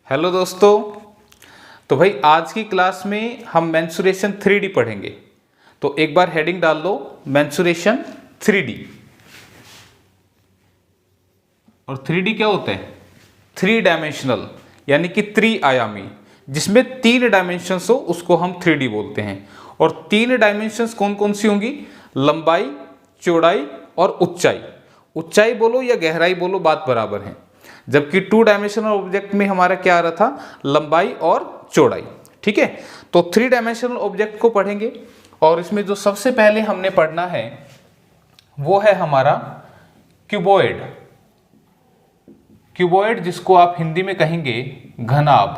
Hello दोस्तों। तो भाई आज की क्लास में हम मेंसुरेशन 3D पढ़ेंगे। तो एक बार हेडिंग डाल लो मेंसुरेशन 3D। और 3D क्या होता है? 3 डायमेंशनल यानी कि त्रिआयामी, जिसमें 3 डायमेंशंस हो उसको हम 3D बोलते हैं। और 3 डायमेंशंस कौन कौन सी होंगी? लंबाई, चौड़ाई और ऊंचाई। ऊंचाई बोलो या गहराई बोलो, बात बराबर है। जबकि 2 डायमेंशनल ऑब्जेक्ट में हमारा क्या आ रहा था? लंबाई और चौड़ाई। ठीक है, तो 3 डायमेंशनल ऑब्जेक्ट को पढ़ेंगे। और इसमें जो सबसे पहले हमने पढ़ना है वो है हमारा क्यूबॉइड। क्यूबॉइड जिसको आप हिंदी में कहेंगे घनाभ।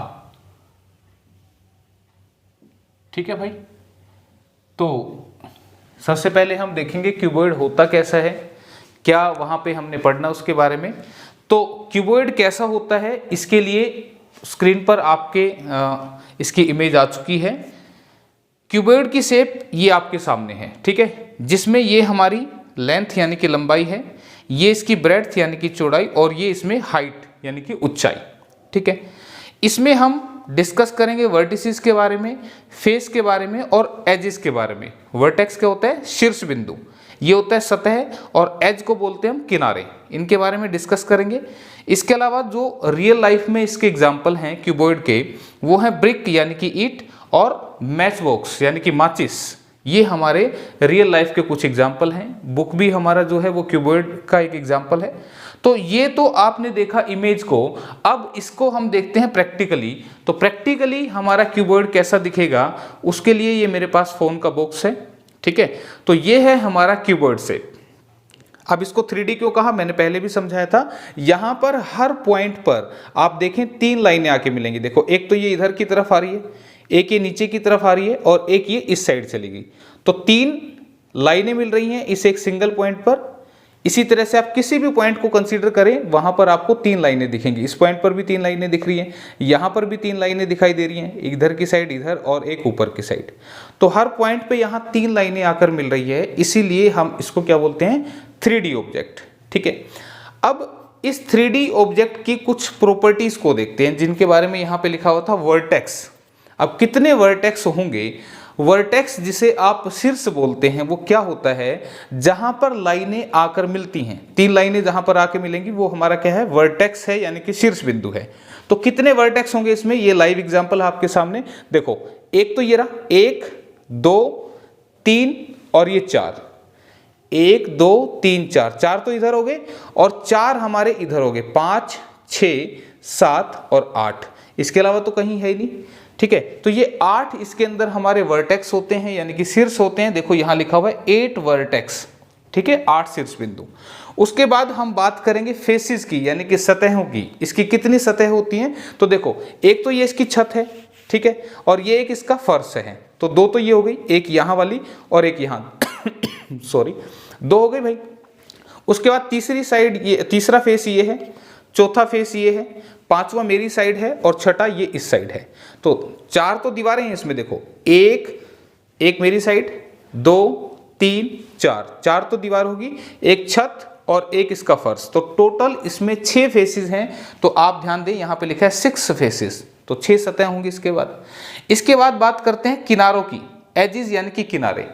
ठीक है भाई, तो सबसे पहले हम देखेंगे क्यूबॉइड होता कैसा है, क्या वहां पे हमने पढ़ना उसके बारे में। तो क्यूबॉइड कैसा होता है, इसके लिए स्क्रीन पर आपके इसकी इमेज आ चुकी है। क्यूबॉइड की शेप ये आपके सामने है, ठीक है, जिसमें ये हमारी लेंथ यानी कि लंबाई है, ये इसकी ब्रेड्थ यानी कि चौड़ाई, और ये इसमें हाइट यानी कि ऊंचाई। ठीक है, इसमें हम डिस्कस करेंगे वर्टिसेस के बारे में, फेस के बारे में और एजेस के बारे में। वर्टेक्स क्या होता है? शीर्ष बिंदु। ये होता है सतह, और एज को बोलते हैं हम किनारे। इनके बारे में डिस्कस करेंगे। इसके अलावा जो रियल लाइफ में इसके एग्जाम्पल हैं क्यूबॉइड के, वो हैं ब्रिक यानी कि ईंट और मैच बॉक्स यानी कि माचिस। ये हमारे रियल लाइफ के कुछ एग्जाम्पल हैं। बुक भी हमारा जो है वो क्यूबॉइड का एक एग्जाम्पल है। तो ये तो आपने देखा इमेज को, अब इसको हम देखते हैं प्रैक्टिकली। तो प्रैक्टिकली हमारा क्यूबॉइड कैसा दिखेगा, उसके लिए ये मेरे पास फोन का बॉक्स है। ठीक है, तो ये है हमारा क्यूबॉइड शेप। अब इसको 3D क्यों कहा, मैंने पहले भी समझाया था। यहां पर हर पॉइंट पर आप देखें 3 लाइनें आके मिलेंगी। देखो, एक तो ये इधर की तरफ आ रही है, एक ये नीचे की तरफ आ रही है, और एक ये इस साइड चलेगी। तो 3 लाइनें मिल रही हैं इस एक सिंगल पॉइंट पर। इसी तरह से आप किसी भी पॉइंट को कंसीडर करें, वहां पर आपको 3 लाइनें दिखेंगी। इस पॉइंट पर भी 3 लाइनें दिख रही हैं, यहां पर भी 3 लाइनें दिखाई दे रही हैं, इधर की साइड इधर और एक ऊपर की साइड। तो हर पॉइंट पे यहां 3 लाइनें आकर मिल रही है, इसीलिए हम इसको क्या बोलते हैं? 3D object. ठीक है, अब इस 3D ऑब्जेक्ट की कुछ प्रॉपर्टीज को देखते हैं, जिनके बारे में यहां पे लिखा हुआ था वर्टेक्स। अब कितने वर्टेक्स होंगे? वर्टेक्स जिसे आप शीर्ष बोलते हैं, वो क्या होता है? जहां पर लाइनें आकर मिलती हैं, 3 लाइनें जहां पर आकर मिलेंगी वो हमारा क्या है? वर्टेक्स है, यानी कि शीर्ष बिंदु है। तो कितने वर्टेक्स होंगे इसमें? ये लाइव एग्जांपल आपके सामने देखो। एक तो ये रहा, 1 2 3 और ये 4। 1 2 3 4, 4 तो इधर हो गए और 4 हमारे इधर हो गए। 5 6 7 और 8, इसके अलावा तो कहीं है ही नहीं। ठीक है, तो ये 8 इसके अंदर हमारे वर्टेक्स होते हैं, यानी कि शीर्ष होते हैं। देखो यहां लिखा हुआ है 8 वर्टेक्स। ठीक है, 8 शीर्ष बिंदु। उसके बाद हम बात करेंगे फेसिस की, यानी कि सतहों की। इसकी कितनी सतह होती हैं? तो देखो, एक तो ये इसकी छत है, ठीक है, और ये एक इसका फर्श है। तो 2 तो ये हो गई, एक यहां वाली और एक यहां सॉरी, 2 हो गई भाई। उसके बाद तीसरी साइड, ये तीसरा फेस ये है, चौथा फेस ये है, 5वां मेरी साइड है और छठा ये इस साइड है। तो 4 तो दीवारें हैं इसमें। देखो, एक मेरी साइड, 2 3 4, 4 तो दीवार होगी, एक छत और एक इसका फर्श। तो टोटल इसमें 6 फेसेस हैं। तो आप ध्यान दें, यहां पे लिखा है 6 फेसेस, तो 6 सतह होंगी। इसके बाद बात करते हैं किनारों की, एजेस यानी कि किनारे।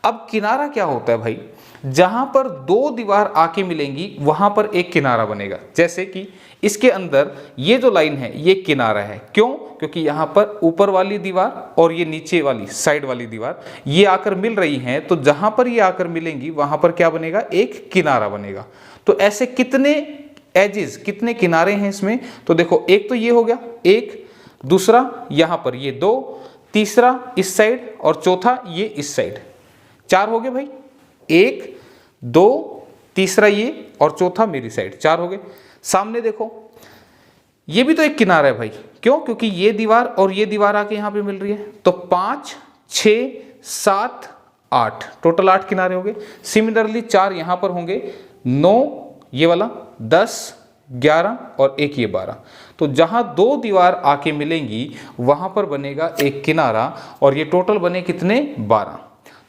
अब किनारा क्या होता है भाई? जहां पर 2 दीवार आके मिलेंगी वहां पर एक किनारा बनेगा। जैसे कि इसके अंदर ये जो लाइन है ये किनारा है। क्यों? क्योंकि यहां पर ऊपर वाली दीवार और ये नीचे वाली साइड वाली दीवार ये आकर मिल रही हैं। तो जहां पर ये आकर मिलेंगी वहां पर क्या बनेगा? एक किनारा बनेगा। तो ऐसे कितने एजेस, कितने किनारे हैं इसमें? तो देखो, एक तो ये हो गया, एक, दूसरा यहां पर ये 2, तीसरा इस साइड और चौथा ये इस साइड। 4 हो गए भाई, 1 2 तीसरा ये और चौथा मेरी साइड, 4 हो गए। सामने देखो, ये भी तो एक किनारा है भाई। क्यों? क्योंकि ये दीवार और ये दीवार आके यहां पे मिल रही है। तो 5 6 7 8, टोटल 8 किनारे हो गए। सिमिलरली 4 यहां पर होंगे, 9 ये वाला, 10 11 और एक ये 12। तो जहां 2 दीवार आके मिलेंगी वहां पर बनेगा एक किनारा, और ये टोटल बने कितने? 12।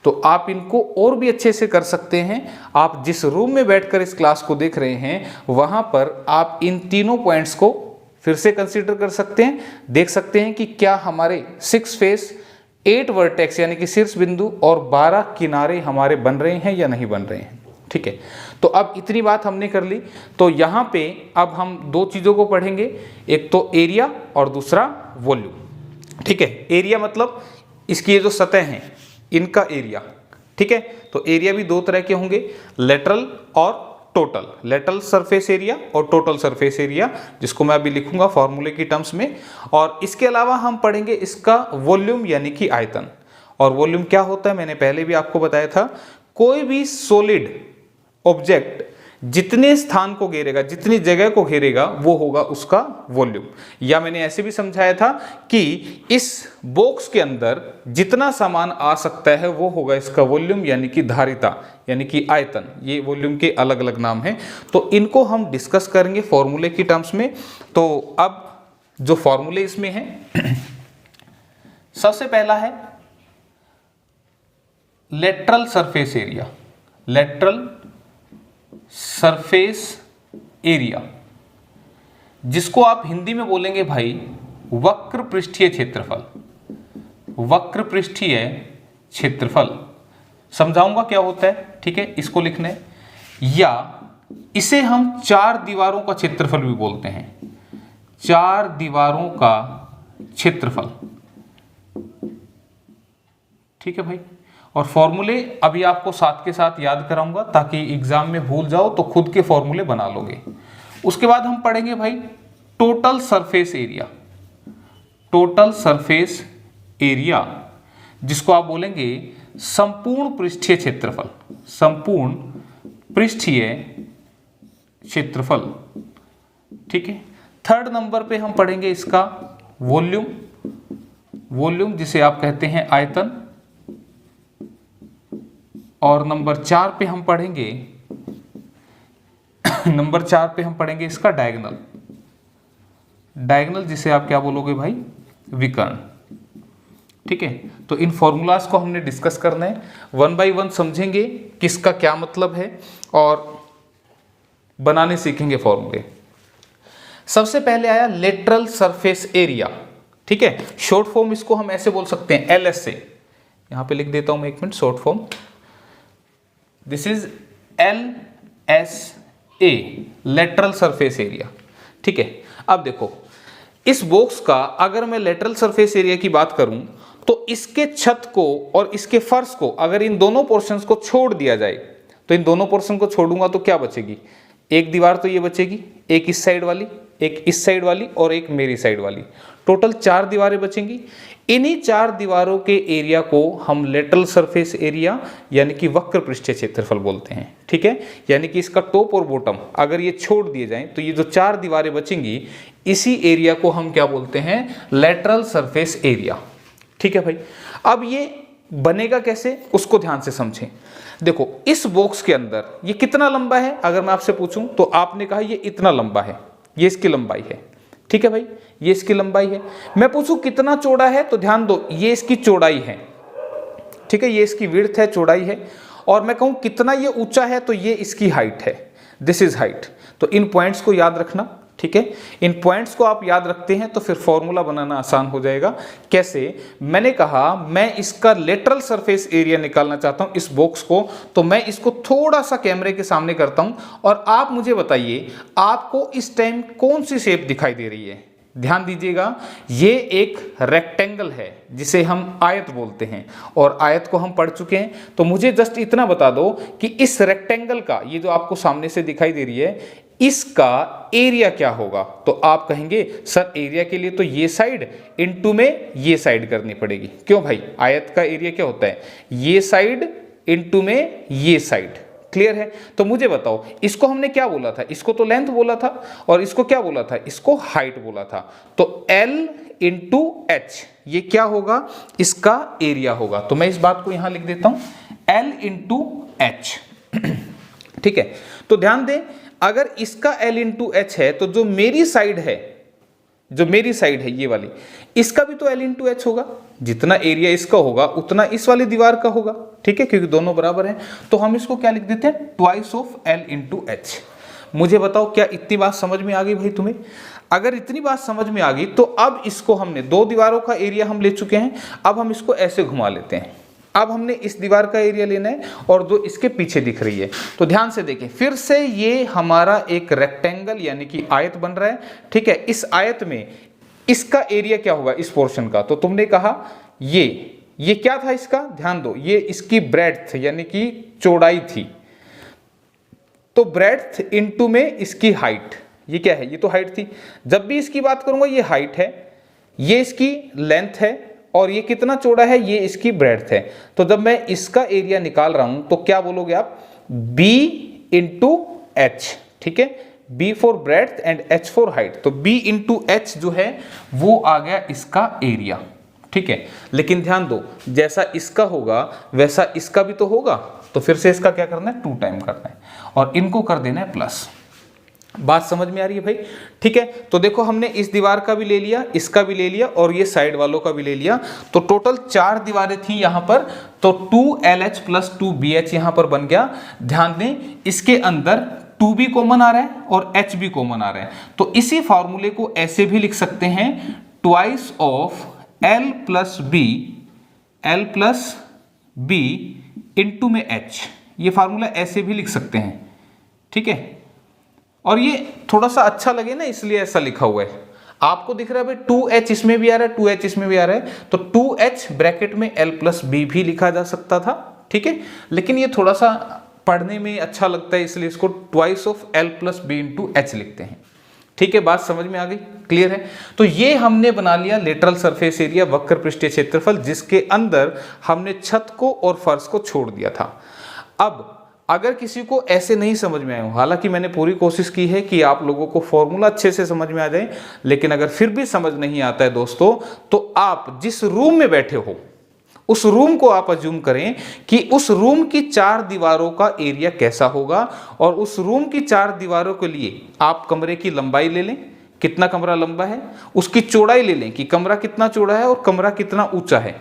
तो आप इनको और भी अच्छे से कर सकते हैं। आप जिस रूम में बैठकर इस क्लास को देख रहे हैं वहां पर आप इन तीनों पॉइंट्स को फिर से कंसीडर कर सकते हैं, देख सकते हैं कि क्या हमारे 6 फेस 8 वर्टेक्स यानी कि शीर्ष बिंदु और 12 किनारे हमारे बन रहे हैं या नहीं बन रहे हैं। ठीक है, तो अब इतनी बात हमने कर ली। तो यहाँ पे अब हम दो चीज़ों को पढ़ेंगे, एक तो एरिया और दूसरा वॉल्यूम। ठीक है, एरिया मतलब इसकी ये जो सतह हैं इनका एरिया। ठीक है, तो एरिया भी दो तरह के होंगे, लेटरल और टोटल, लेटरल सरफेस एरिया और टोटल सरफेस एरिया, जिसको मैं अभी लिखूंगा फॉर्मूले की टर्म्स में। और इसके अलावा हम पढ़ेंगे इसका वॉल्यूम यानी कि आयतन। और वॉल्यूम क्या होता है मैंने पहले भी आपको बताया था, कोई भी सॉलिड ऑब्जेक्ट जितने स्थान को घेरेगा, जितनी जगह को घेरेगा, वो होगा उसका वॉल्यूम। या मैंने ऐसे भी समझाया था कि इस बॉक्स के अंदर जितना सामान आ सकता है वो होगा इसका वॉल्यूम यानी कि धारिता यानी कि आयतन। ये वॉल्यूम के अलग अलग नाम हैं, तो इनको हम डिस्कस करेंगे फॉर्मूले की टर्म्स में। तो अब जो फॉर्मूले इसमें हैं, सबसे पहला है lateral surface area, lateral surface area, जिसको आप हिंदी में बोलेंगे भाई वक्र पृष्ठीय क्षेत्रफल, वक्र पृष्ठीय क्षेत्रफल। समझाऊंगा क्या होता है, ठीक है, इसको लिखना है। या इसे हम 4 दीवारों का क्षेत्रफल भी बोलते हैं, 4 दीवारों का क्षेत्रफल। ठीक है भाई, और फॉर्मूले अभी आपको साथ के साथ याद कराऊंगा ताकि एग्जाम में भूल जाओ तो खुद के फॉर्मूले बना लोगे। उसके बाद हम पढ़ेंगे भाई total surface area, total surface area, जिसको आप बोलेंगे संपूर्ण पृष्ठीय क्षेत्रफल, संपूर्ण पृष्ठीय क्षेत्रफल। ठीक है, 3rd नंबर पे हम पढ़ेंगे इसका वॉल्यूम, वॉल्यूम जिसे आप कहते हैं आयतन। और नंबर 4 पे हम पढ़ेंगे नंबर 4 पे हम पढ़ेंगे इसका डायगोनल, डायगोनल जिसे आप क्या बोलोगे भाई, विकर्ण। ठीक है, तो इन फॉर्मूलाज को हमने डिस्कस करना है, 1 बाय 1 समझेंगे किसका क्या मतलब है और बनाने सीखेंगे फॉर्मूले। सबसे पहले आया लेटरल सरफेस एरिया। ठीक है, शॉर्ट फॉर्म इसको हम ऐसे बोल सकते हैं LSA, यहां पे लिख देता हूं मैं 1 minute, short form this is LSA, lateral surface area. ठीक है, अब देखो इस बॉक्स का अगर मैं लेटरल सरफेस एरिया की बात करूं तो इसके छत को और इसके फर्श को अगर इन दोनों पोर्शंस को छोड़ दिया जाए, तो इन दोनों पोर्शन को छोड़ूंगा तो क्या बचेगी, एक दीवार तो ये बचेगी, एक इस साइड वाली, एक इस साइड वाली और एक मेरी साइड वाली, टोटल 4 दीवारें बचेंगी। इन्हीं 4 दीवारों के एरिया को हम लेटरल सरफेस एरिया यानी कि वक्र पृष्ठीय क्षेत्रफल बोलते हैं। ठीक है, यानी कि इसका टॉप और बॉटम अगर ये छोड़ दिए जाएं तो ये जो 4 दीवारें बचेंगी, इसी एरिया को हम क्या बोलते हैं, लेटरल सरफेस एरिया। ठीक है भाई, अब ये बनेगा कैसे उसको ध्यान से समझें। देखो इस बॉक्स के अंदर ये कितना लंबा है, अगर मैं आपसे पूछूं तो आपने कहा ये इतना लंबा है, ये इसकी लंबाई है। ठीक है भाई, ये इसकी लंबाई है। मैं पूछूं कितना चौड़ा है, तो ध्यान दो ये इसकी चौड़ाई है। ठीक है, ये इसकी विड्थ है, चौड़ाई है। और मैं कहूं कितना ये ऊंचा है, तो ये इसकी हाइट है, दिस इज हाइट। तो इन पॉइंट्स को याद रखना। ठीक है, इन पॉइंट्स को आप याद रखते हैं तो फिर फॉर्मूला बनाना आसान हो जाएगा। कैसे, मैंने कहा मैं इसका लेटरल सरफेस एरिया निकालना चाहता हूं इस बॉक्स को, तो मैं इसको थोड़ा सा कैमरे के सामने करता हूं और आप मुझे बताइए आपको इस टाइम कौन सी शेप दिखाई दे रही है। ध्यान दीजिएगा, ये एक रेक्टेंगल है जिसे हम आयत बोलते हैं और आयत को हम पढ़ चुके हैं। तो मुझे जस्ट इतना बता दो कि इस रेक्टेंगल का, ये जो आपको सामने से दिखाई दे रही है, इसका एरिया क्या होगा। तो आप कहेंगे सर एरिया के लिए तो ये साइड इनटू में ये साइड करनी पड़ेगी। क्यों भाई, आयत का एरिया क्या होता है, ये साइड इनटू में ये साइड। क्लियर है, तो मुझे बताओ इसको हमने क्या बोला था, इसको तो लेंथ बोला था और इसको क्या बोला था, इसको हाइट बोला था। तो L इंटू H ये क्या होगा, इसका एरिया होगा। तो मैं इस बात को यहां लिख देता हूं L इंटू H। ठीक है, तो ध्यान दें अगर इसका L इंटू H है तो जो मेरी साइड है, जो मेरी साइड है ये वाली, इसका भी तो L इंटू H होगा। जितना एरिया इसका होगा उतना इस वाली दीवार का होगा। ठीक है, क्योंकि दोनों बराबर हैं। तो हम इसको क्या लिख देते हैं, twice of L into H। मुझे बताओ क्या इतनी बात समझ में आ गई भाई तुम्हें। अगर इतनी बात समझ में आ गई तो अब इसको हमने दो दीवारों का एरिया हम ले चुके हैं, अब हम इसको ऐसे घुमा लेते हैं। अब हमने इस दीवार का एरिया लेना है और दो इसके पीछे दिख रही है। तो ध्यान से देखें, फिर से ये हमारा एक रेक्टेंगल यानी कि आयत बन रहा है, ठीक है। इस आयत में इसका एरिया क्या होगा इस पोर्शन का, तो तुमने कहा ये क्या था इसका, ध्यान दो, ये इसकी ब्रेड्थ यानी कि चौड़ाई थी, तो ब्रेड्थ इनटू में इसकी हाइट, ये क्या है, ये तो हाइट थी। जब भी इसकी बात करूंगा ये हाइट है, ये इसकी लेंथ है और ये कितना चौड़ा है, ये इसकी ब्रेड्थ है। तो जब मैं इसका एरिया निकाल रहा हूं तो क्या बोलोगे आप, B इंटू एच, ठीक है, B for breadth and H for height. तो B इंटू एच जो है वो आ गया इसका एरिया, ठीक है। लेकिन ध्यान दो, जैसा इसका होगा वैसा इसका भी तो होगा, तो फिर से इसका क्या करना है, 2 टाइम करना है और इनको कर देना है प्लस। बात समझ में आ रही है भाई, ठीक है। तो देखो हमने इस दीवार का भी ले लिया, इसका भी ले लिया और ये साइड वालों का भी ले लिया, तो टोटल 4 दीवारें थी यहां पर। तो 2LH प्लस 2BH यहां पर बन गया। ध्यान दें, इसके अंदर 2 भी कॉमन आ रहा है और H भी कॉमन आ रहा है, तो इसी फॉर्मूले को ऐसे भी लिख सकते हैं, twice of L plus B into में H। ये फार्मूला ऐसे भी लिख सकते हैं, ठीक है। और ये थोड़ा सा अच्छा लगे ना इसलिए ऐसा लिखा हुआ है। आपको दिख रहा है भाई 2H इसमें भी आ रहा है, 2H इसमें भी आ रहा है, तो 2H ब्रैकेट में L प्लस B भी लिखा जा सकता था, ठीक है। लेकिन ये थोड़ा सा पढ़ने में अच्छा लगता है इसलिए इसको twice of L plus B into H लिखते हैं, ठीक है। बात समझ में आ गई, क्लियर है। तो ये हमने बना लिया लेटरल सरफेस एरिया, वक्र पृष्ठीय क्षेत्रफल, जिसके अंदर हमने छत को और फर्श को छोड़ दिया था। अब अगर किसी को ऐसे नहीं समझ में आया हो, हालांकि मैंने पूरी कोशिश की है कि आप लोगों को फॉर्मूला अच्छे से समझ में आ जाए, लेकिन अगर फिर भी समझ नहीं आता है दोस्तों, तो आप जिस रूम में बैठे हो उस रूम को आप अज्यूम करें कि उस रूम की 4 दीवारों का एरिया कैसा होगा, और उस रूम की 4 दीवारों के लिए आप कमरे की लंबाई ले लें, कितना कमरा लंबा है, उसकी चौड़ाई ले लें कि कमरा कितना चौड़ा है और कमरा कितना ऊंचा है,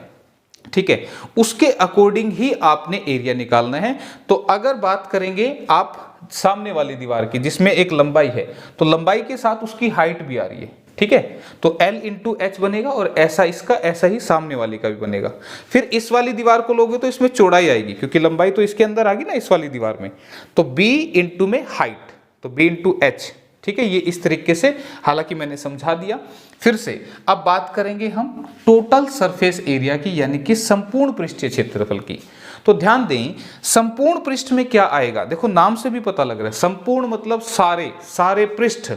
ठीक है। उसके अकॉर्डिंग ही आपने एरिया निकालना है। तो अगर बात करेंगे आप सामने वाली दीवार की जिसमें एक लंबाई है, तो लंबाई के साथ उसकी हाइट भी आ रही है, ठीक है। तो L इंटू एच बनेगा और ऐसा इसका ऐसा ही सामने वाली का भी बनेगा। फिर इस वाली दीवार को लोगे तो इसमें चौड़ाई आएगी क्योंकि लंबाई तो इसके अंदर आ गई ना इस वाली दीवार में, तो B इंटू में हाइट, तो B इंटू एच, ठीक है। ये इस तरीके से, हालांकि मैंने समझा दिया। फिर से अब बात करेंगे हम टोटल सरफेस एरिया की, यानी कि संपूर्ण पृष्ठीय क्षेत्रफल की। तो ध्यान दें, संपूर्ण पृष्ठ में क्या आएगा, देखो नाम से भी पता लग रहा है, संपूर्ण मतलब सारे पृष्ठ,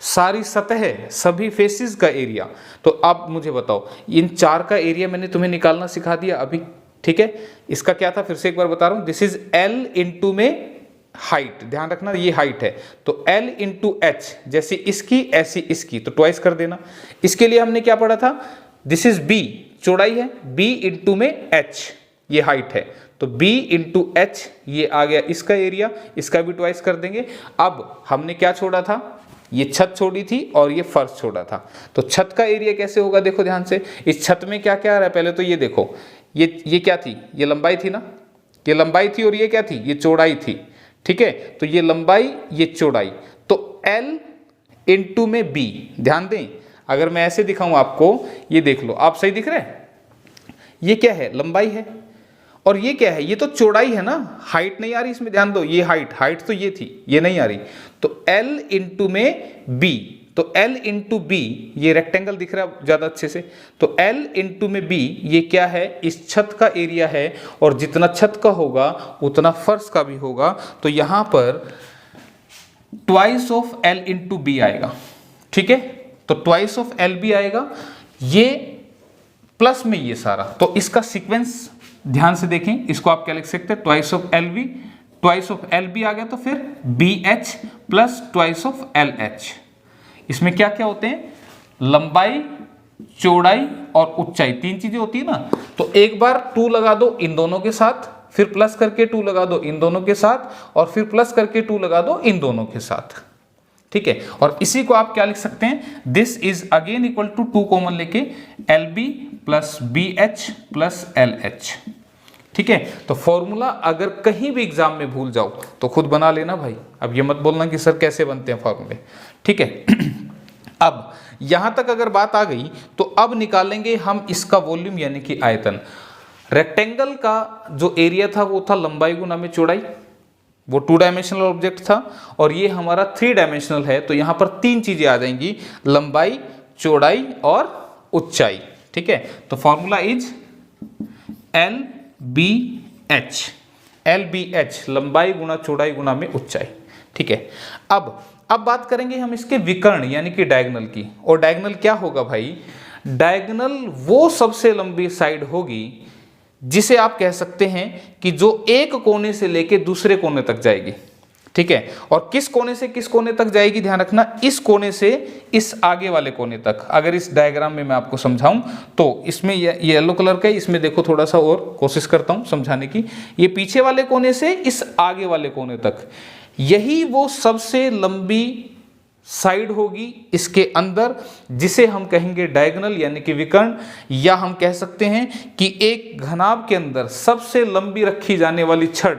सारी सतह, सभी फेसेस का एरिया। तो अब मुझे बताओ, इन 4 का एरिया मैंने तुम्हें निकालना सिखा दिया अभी, ठीक है। इसका क्या था, फिर से एक बार बता रहा हूं, दिस इज L इंटू में हाइट, ध्यान रखना ये हाइट है, तो L इंटू एच, जैसी इसकी ऐसी इसकी, तो ट्वाइस कर देना। इसके लिए हमने क्या पढ़ा था, दिस इज B, चौड़ाई है, B इंटू में H, ये हाइट है, तो B इंटू H, ये आ गया इसका एरिया, इसका भी ट्वाइस कर देंगे। अब हमने क्या छोड़ा था, ये छत छोड़ी थी और ये फर्श छोड़ा था, तो छत का एरिया कैसे होगा, देखो ध्यान से, इस छत में क्या क्या आ रहा है, पहले तो ये देखो, ये क्या थी, ये लंबाई थी ना, ये लंबाई थी और ये क्या थी, ये चौड़ाई थी, ठीक है। तो ये लंबाई ये चौड़ाई, तो L इंटू में B, ध्यान दें, अगर मैं ऐसे दिखाऊं आपको, ये देख लो, आप सही दिख रहे हैं, ये क्या है, लंबाई है, और ये क्या है, ये तो चौड़ाई है ना, हाइट नहीं आ रही इसमें, ध्यान दो, ये हाइट तो ये थी, ये नहीं आ रही, तो L इंटू में B, तो L इंटू B, ये रेक्टेंगल दिख रहा है ज्यादा अच्छे से, तो L इंटू में B, ये क्या है, इस छत का एरिया है, और जितना छत का होगा उतना फर्श का भी होगा, तो यहां पर twice of L into B आएगा, ठीक है। तो ट्वाइस ऑफ LB आएगा, ये प्लस में ये सारा, तो इसका सीक्वेंस ध्यान से देखें, इसको आप क्या लिख सकते हैं, twice of LB, twice of LB आ गया, तो फिर BH plus twice of LH। इसमें क्या क्या होते हैं, लंबाई, चौड़ाई और ऊंचाई, 3 चीजें होती है ना, तो एक बार 2 लगा दो इन दोनों के साथ, फिर प्लस करके 2 लगा दो इन दोनों के साथ, और फिर प्लस करके 2 लगा दो इन दोनों के साथ, ठीक है। और इसी को आप क्या लिख सकते हैं, this is again equal to 2 common लेके LB plus BH plus LH, ठीक है। तो फॉर्मूला अगर कहीं भी एग्जाम में भूल जाओ तो खुद बना लेना भाई, अब ये मत बोलना कि सर कैसे बनते हैं फॉर्मूले, ठीक है। अब यहां तक अगर बात आ गई तो अब निकालेंगे हम इसका वॉल्यूम यानी कि आयतन। रेक्टेंगल का जो एरिया था वो था लंबाई गुना में चौड़ाई, वो 2 डायमेंशनल ऑब्जेक्ट था, और ये हमारा 3 डायमेंशनल है, तो यहां पर 3 चीजें आ जाएंगी, लंबाई, चौड़ाई और ऊंचाई। ठीक है, तो फॉर्मूला इज LBH, LBH लंबाई गुना चौड़ाई गुना में ऊंचाई। ठीक है, अब बात करेंगे हम इसके विकर्ण यानी कि डायगोनल की। और डायगोनल क्या होगा भाई? डायगोनल वो सबसे लंबी साइड होगी जिसे आप कह सकते हैं कि जो एक कोने से लेके दूसरे कोने तक जाएगी। ठीक है, और किस कोने से किस कोने तक जाएगी, ध्यान रखना, इस कोने से इस आगे वाले कोने तक। अगर इस डायग्राम में मैं आपको समझाऊं तो इसमें ये येलो कलर का है, इसमें देखो थोड़ा सा और कोशिश करता हूं समझाने की। ये पीछे वाले कोने से इस आगे वाले कोने तक, यही वो सबसे लंबी साइड होगी इसके अंदर, जिसे हम कहेंगे डायगोनल यानी कि विकर्ण, या हम कह सकते हैं कि एक घनाभ के अंदर सबसे लंबी रखी जाने वाली छड़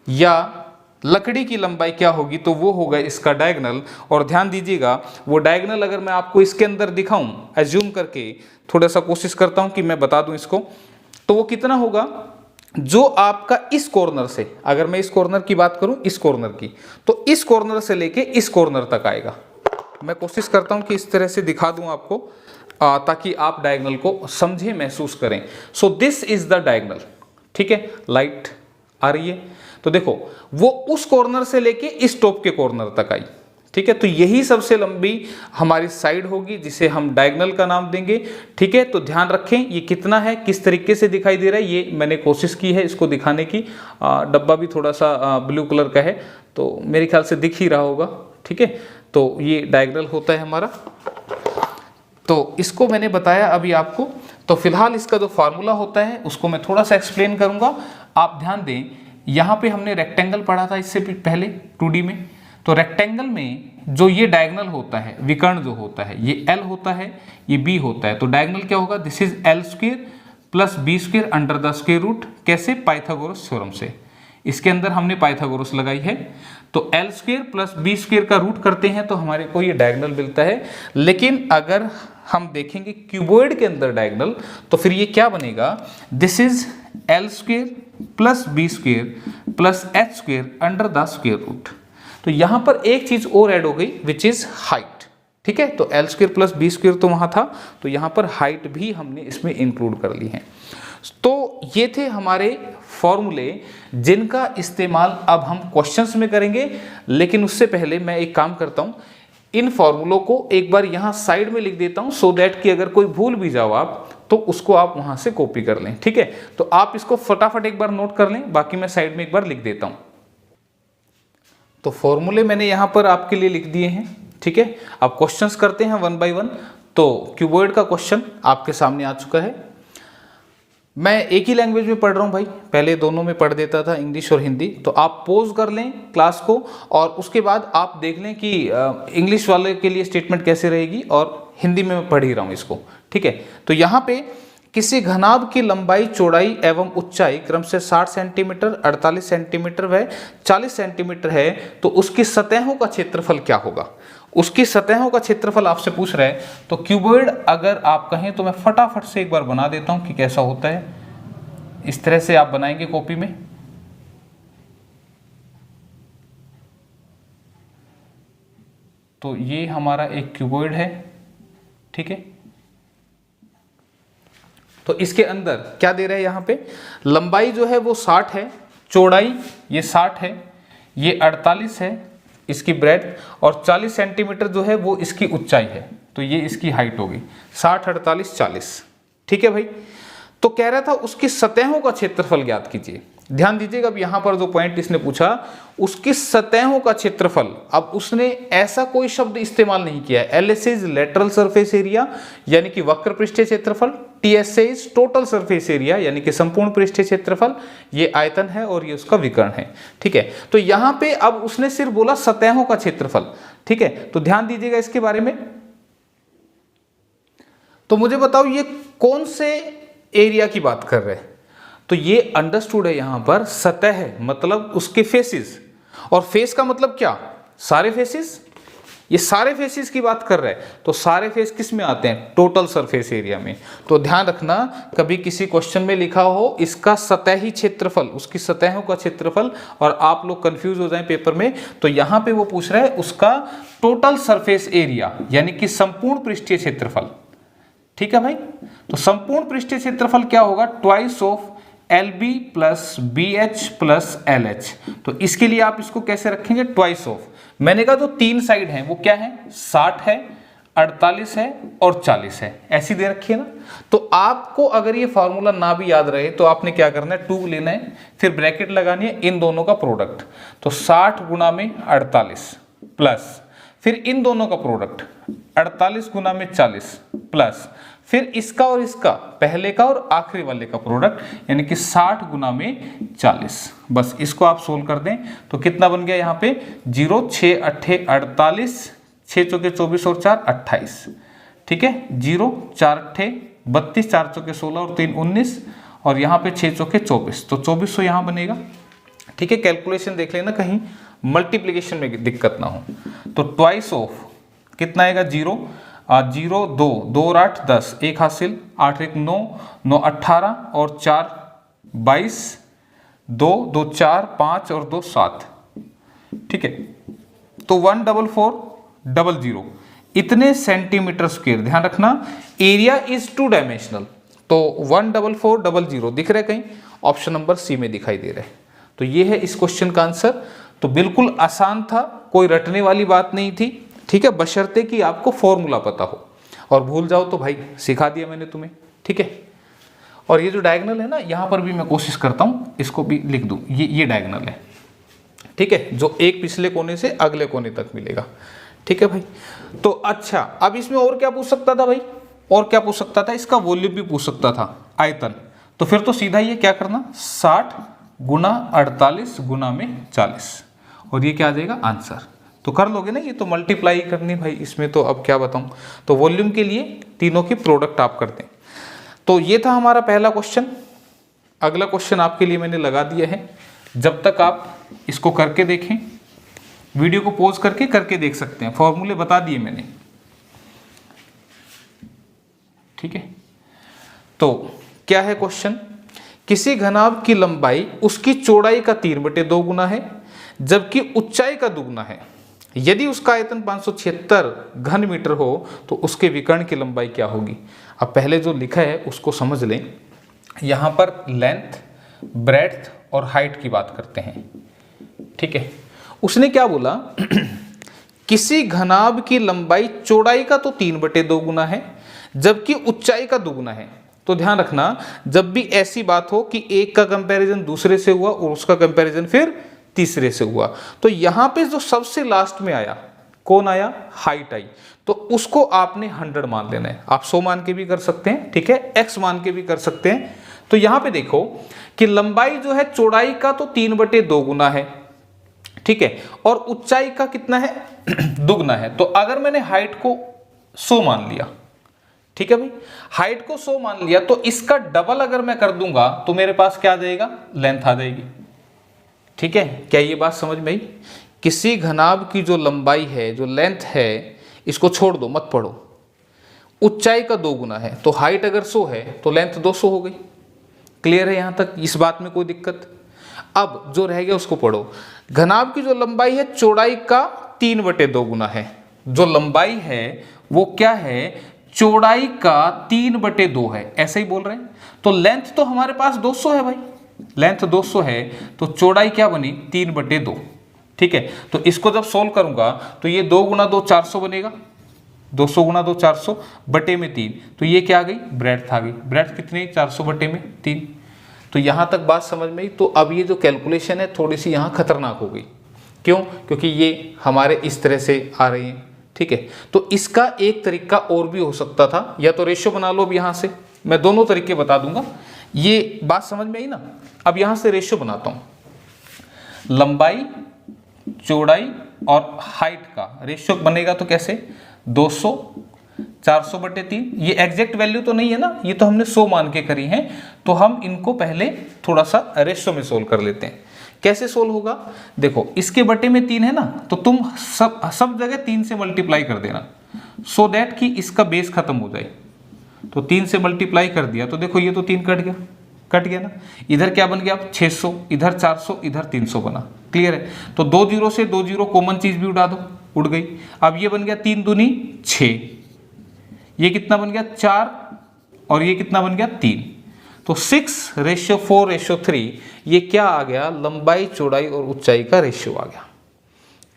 या लकड़ी की लंबाई क्या होगी, तो वो होगा इसका डायगोनल। और ध्यान दीजिएगा, वो डायगोनल अगर मैं आपको इसके अंदर दिखाऊं, एज्यूम करके थोड़ा सा कोशिश करता हूं कि मैं बता दूं इसको, तो वो कितना होगा, जो आपका इस कॉर्नर से, अगर मैं इस कॉर्नर की बात करूं, इस कॉर्नर की, तो इस कॉर्नर से लेके इस कॉर्नर तक आएगा। मैं कोशिश करता हूं कि इस तरह से दिखा दूं आपको, ताकि आप डायगोनल को समझें, महसूस करें। So this is the diagonal. ठीक है, लाइट आ रही है, तो देखो वो उस कॉर्नर से लेके इस टॉप के कॉर्नर तक आई। ठीक है, तो यही सबसे लंबी हमारी साइड होगी जिसे हम डायगोनल का नाम देंगे। ठीक है, तो ध्यान रखें ये कितना है, किस तरीके से दिखाई दे रहा है, ये मैंने कोशिश की है इसको दिखाने की। डब्बा भी थोड़ा सा ब्लू कलर का है, तो मेरे ख्याल से दिख ही रहा होगा। ठीक है, तो ये डायगोनल होता है हमारा, तो इसको मैंने बताया अभी आपको। तो फिलहाल इसका जो फार्मूला होता है उसको मैं थोड़ा सा एक्सप्लेन करूंगा। आप ध्यान दें, यहाँ पे हमने रेक्टेंगल पढ़ा था इससे पहले 2D में, तो रेक्टेंगल में जो ये डायगोनल होता है, विकर्ण जो होता है, ये L होता है, ये B होता है, तो डायगोनल क्या होगा, this is L² plus B² under the square root. कैसे? पाइथागोरस थ्योरम से। इसके अंदर हमने पाइथागोरस लगाई है, तो L² प्लस B² का रूट करते हैं तो हमारे को ये डायगोनल मिलता है। लेकिन अगर हम देखेंगे क्यूबॉइड के अंदर डायगोनल, तो फिर ये क्या बनेगा, this is L² plus B² plus H² under the square root. तो यहां पर एक चीज और ऐड हो गई विच इज हाइट। ठीक है, तो L² प्लस B² तो वहां था, तो यहां पर हाइट भी हमने इसमें इंक्लूड कर ली है। तो ये थे हमारे फॉर्मूले जिनका इस्तेमाल अब हम क्वेश्चंस में करेंगे। लेकिन उससे पहले मैं एक काम करता हूं, इन फॉर्मूलों को एक बार यहां साइड में लिख देता हूं, सो दैट कि अगर कोई भूल भी जाओ आप तो उसको आप वहां से कॉपी कर लें। ठीक है, तो आप इसको फटाफट एक बार नोट कर लें, बाकी मैं साइड में एक बार लिख देता हूं। तो फॉर्मूले मैंने यहां पर आपके लिए लिख दिए हैं। ठीक है, अब क्वेश्चंस करते हैं 1 बाय 1। तो क्यूबॉइड का क्वेश्चन आपके सामने आ चुका है। मैं एक ही लैंग्वेज में पढ़ रहा हूं भाई, पहले दोनों में पढ़ देता था, इंग्लिश और हिंदी। तो आप पॉज कर लें क्लास को और उसके बाद आप देख लें कि इंग्लिश वाले के लिए स्टेटमेंट कैसे रहेगी, और हिंदी में मैं पढ़ ही रहा हूं इसको। ठीक है, तो यहाँ पे किसी घनाभ की लंबाई, चौड़ाई एवं ऊंचाई क्रम से 60 सेंटीमीटर, 48 सेंटीमीटर व 40 सेंटीमीटर है, तो उसकी सतहों का क्षेत्रफल क्या होगा। उसकी सतहों का क्षेत्रफल आपसे पूछ रहा है। तो क्यूबॉइड अगर आप कहें तो मैं फटाफट से एक बार बना देता हूं कि कैसा होता है। इस तरह से आप बनाएंगे कॉपी में। तो ये हमारा एक क्यूबॉइड है। ठीक है, तो इसके अंदर क्या दे रहे हैं, यहां पे लंबाई जो है वो 60 है, चौड़ाई ये 60 है, ये 48 है इसकी ब्रेथ, और 40 सेंटीमीटर जो है वो इसकी ऊंचाई है, तो ये इसकी हाइट होगी 60, 48, 40। ठीक है भाई, तो कह रहा था उसकी सतहों का क्षेत्रफल ज्ञात कीजिए। ध्यान दीजिएगा, अब यहां पर जो पॉइंट इसने पूछा, उसकी सतहों का क्षेत्रफल। अब उसने ऐसा कोई शब्द इस्तेमाल नहीं किया है। LS is lateral surface area यानी कि वक्र पृष्ठीय क्षेत्रफल, TS is total surface area यानी कि संपूर्ण पृष्ठीय क्षेत्रफल, ये आयतन है और ये उसका विकर्ण है। ठीक है, तो यहां पे अब उसने सिर्फ बोला सतहों का क्षेत्रफल। ठीक है, तो ध्यान दीजिएगा इसके बारे में। तो मुझे बताओ ये कौन से एरिया की बात कर रहे हैं। तो ये अंडरस्टूड है, यहां पर सतह मतलब उसके फेसेस, और फेस का मतलब क्या, सारे फेसेस। ये सारे फेसेस की बात कर रहे हैं, तो सारे फेस किस में आते हैं, टोटल सरफेस एरिया में। तो ध्यान रखना कभी किसी क्वेश्चन में लिखा हो इसका सतही क्षेत्रफल, उसकी सतहों का क्षेत्रफल, और आप लोग कंफ्यूज हो जाएं पेपर में, तो यहाँ पे वो पूछ रहा है उसका टोटल सरफेस एरिया, यानी कि संपूर्ण पृष्ठीय क्षेत्रफल। ठीक है भाई, तो संपूर्ण पृष्ठीय क्षेत्रफल क्या होगा, twice of LB plus BH plus LH। तो इसके लिए आप इसको कैसे रखेंगे, ट्वाइस ऑफ, मैंने कहा जो तीन साइड हैं वो क्या है, 60 है, 48 है और 40 है, ऐसी दे रखी है ना। तो आपको अगर ये फॉर्मूला ना भी याद रहे तो आपने क्या करना है, 2 लेना है, फिर ब्रैकेट लगानी है, इन दोनों का प्रोडक्ट, तो 60 गुना में 48 प्लस फिर इन दोनों का प्रोडक्ट 48 गुना में 40 प्लस फिर इसका और इसका, पहले का और आखिरी वाले का प्रोडक्ट, यानी कि 60 गुना में 40। बस इसको आप सोल्व कर दें तो कितना बन गया यहाँ पे, 0 6 8 48, 6 चौके 24 और 4 28। ठीक है, 0 4 8 32, 4 चौके 16 और 3 19, और यहाँ पे 6 चौके 24, तो 2400 यहाँ बनेगा। ठीक है, कैलकुलेशन देख लेना कहीं मल्टीप्लीकेशन में दिक्कत ना हो। तो ट्वाइस ऑफ कितना आएगा, 0 0 2 2 और 8 10, 1 हासिल, 8 1 9 9 18 और 4 22, 2 2 4 5 और 2 7। ठीक है, तो 14400 इतने सेंटीमीटर स्क्वायर। ध्यान रखना एरिया इज 2 डायमेंशनल, तो 14400 दिख रहा है कहीं, ऑप्शन नंबर सी में दिखाई दे रहा है। तो ये है इस क्वेश्चन का आंसर। तो बिल्कुल आसान था, कोई रटने वाली बात नहीं थी। ठीक है, बशर्ते कि आपको फॉर्मूला पता हो, और भूल जाओ तो भाई सिखा दिया मैंने तुम्हें। ठीक है, और ये जो डायगोनल है ना, यहाँ पर भी मैं कोशिश करता हूँ इसको भी लिख दूँ, ये डायगोनल है। ठीक है, जो एक पिछले कोने से अगले कोने तक मिलेगा। ठीक है भाई, तो अच्छा अब इसमें और क्या पूछ सकता था भाई, और क्या पूछ सकता था, इसका वॉल्यूम भी पूछ सकता था, आयतन। तो फिर तो सीधा ये क्या करना, 60 गुना 48 गुना में 40, और ये क्या आ जाएगा आंसर। तो कर लोगे ना, ये तो मल्टीप्लाई करनी भाई, इसमें तो अब क्या बताऊं। तो वॉल्यूम के लिए तीनों की प्रोडक्ट आप करते हैं। तो ये था हमारा पहला क्वेश्चन। अगला क्वेश्चन आपके लिए मैंने लगा दिया है, जब तक आप इसको करके देखें, वीडियो को पॉज करके देख सकते हैं, फॉर्मूले बता दिए मैंने। ठीक है, तो क्या है क्वेश्चन, किसी घनाभ की लंबाई उसकी चौड़ाई का 3/2 गुना है, जबकि ऊंचाई का दुगुना है। यदि उसका आयतन 576 घन मीटर हो तो उसके विकर्ण की लंबाई क्या होगी। अब पहले जो लिखा है उसको समझ लें। यहाँ पर लेंथ, ब्रेड्थ और हाइट की बात करते हैं। ठीक है, उसने क्या बोला किसी घनाभ की लंबाई चौड़ाई का तो 3/2 गुना है, जबकि ऊंचाई का दुगुना है। तो ध्यान रखना, जब भी ऐसी बात हो कि एक का कंपैरिजन दूसरे से हुआ और उसका कंपैरिजन फिर तीसरे से हुआ, तो यहां पे जो सबसे लास्ट में आया, कौन आया, हाइट आई, तो उसको आपने 100 मान लेना है। आप 100 मान के भी कर सकते हैं, ठीक है, x मान के भी कर सकते हैं। तो यहां पे देखो कि लंबाई जो है चौड़ाई का तो 3/2 गुना है, ठीक है, और ऊंचाई का कितना है, दुगना है। तो अगर मैंने हाइट को 100 मान लिया, ठीक है भाई, हाइट को 100 मान लिया, तो इसका डबल अगर मैं कर दूंगा तो मेरे पास क्या आ जाएगा, लेंथ आ जाएगी। ठीक है, क्या ये बात समझ में आई। किसी घनाभ की जो लंबाई है, जो लेंथ है, इसको छोड़ दो, मत पढ़ो, ऊंचाई का 2 गुना है, तो हाइट अगर 100 है तो लेंथ 200 हो गई। क्लियर है यहां तक, इस बात में कोई दिक्कत। अब जो रह गया उसको पढ़ो। घनाभ की जो लंबाई है चौड़ाई का 3/2 गुना है। जो लंबाई है वो क्या है, चौड़ाई का 3/2 है, ऐसे ही बोल रहे हैं। तो लेंथ तो हमारे पास 200 है भाई, लेंथ 200 है, तो चौड़ाई क्या बनी, 3/2। ठीक है, तो इसको जब सोल्व करूंगा तो ये 2 गुना 2 400 बनेगा, 200 गुना 2 400 बटे में 3, तो ये क्या आ गई, ब्रेड्थ आ गई। ब्रेड्थ कितनी, 400 बटे में 3। तो यहां तक बात समझ में आई। तो अब ये जो कैलकुलेशन है थोड़ी सी यहाँ खतरनाक हो गई। क्यों, क्योंकि ये हमारे इस तरह से आ रही है। ठीक है, तो इसका एक तरीका और भी हो सकता था, या तो रेशियो बना लो। अब यहाँ से मैं दोनों तरीके बता दूंगा, ये बात समझ में आई ना। अब यहाँ से रेशियो बनाता हूँ, लंबाई, चौड़ाई और हाइट का रेशियो बनेगा तो कैसे, 200 400 बटे 3। ये एग्जैक्ट वैल्यू तो नहीं है ना, ये तो हमने 100 मान के करी है। तो हम इनको पहले थोड़ा सा रेशियो में सोल्व कर लेते हैं। कैसे सोल्व होगा? देखो इसके बटे में 3 है ना, तो तुम सब जगह 3 से मल्टीप्लाई कर देना सो दैट कि इसका बेस खत्म हो जाए। तो 3 से मल्टीप्लाई कर दिया तो देखो ये तो 3 कट गया ना। इधर क्या बन गया? 600, इधर 400, इधर 300 बना। क्लियर है? तो 2 जीरो से 2 जीरो कॉमन चीज भी उड़ा दो, उड़ गई। अब ये बन गया 3 दूनी 6, ये कितना बन गया 4, और ये कितना बन गया 3। तो 6:4:3 ये क्या आ गया? लंबाई चौड़ाई और ऊंचाई का रेशियो आ गया।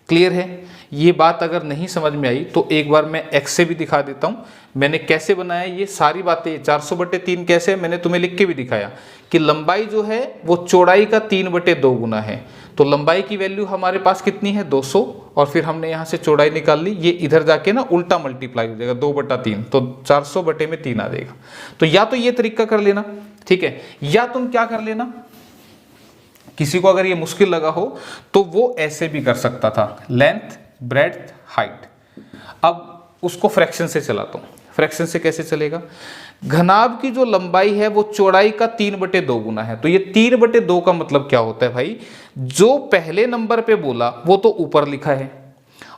क्लियर है? ये बात अगर नहीं समझ में आई तो एक बार मैं एक्स से भी दिखा देता हूं मैंने कैसे बनाया। ये सारी बातें 400/3 कैसे मैंने तुम्हें लिख के भी दिखाया कि लंबाई जो है वो चौड़ाई का 3/2 गुना है। तो लंबाई की वैल्यू हमारे पास कितनी है? 200, और फिर हमने यहाँ से चौड़ाई निकाल ली। ये इधर जाके ना उल्टा मल्टीप्लाई हो जाएगा 2/3, तो 400/3 आ जाएगा। तो या तो ये तरीका कर लेना, ठीक है, या तुम क्या कर लेना, किसी को अगर ये मुश्किल लगा हो तो वो ऐसे भी कर सकता था, लेंथ ब्रेड्थ हाइट। अब उसको फ्रैक्शन से चलाता हूं। फ्रैक्शन से कैसे चलेगा? घनाभ की जो लंबाई है वो चौड़ाई का 3/2 गुना है। तो ये 3/2 का मतलब क्या होता है भाई? जो पहले नंबर पे बोला वो तो ऊपर लिखा है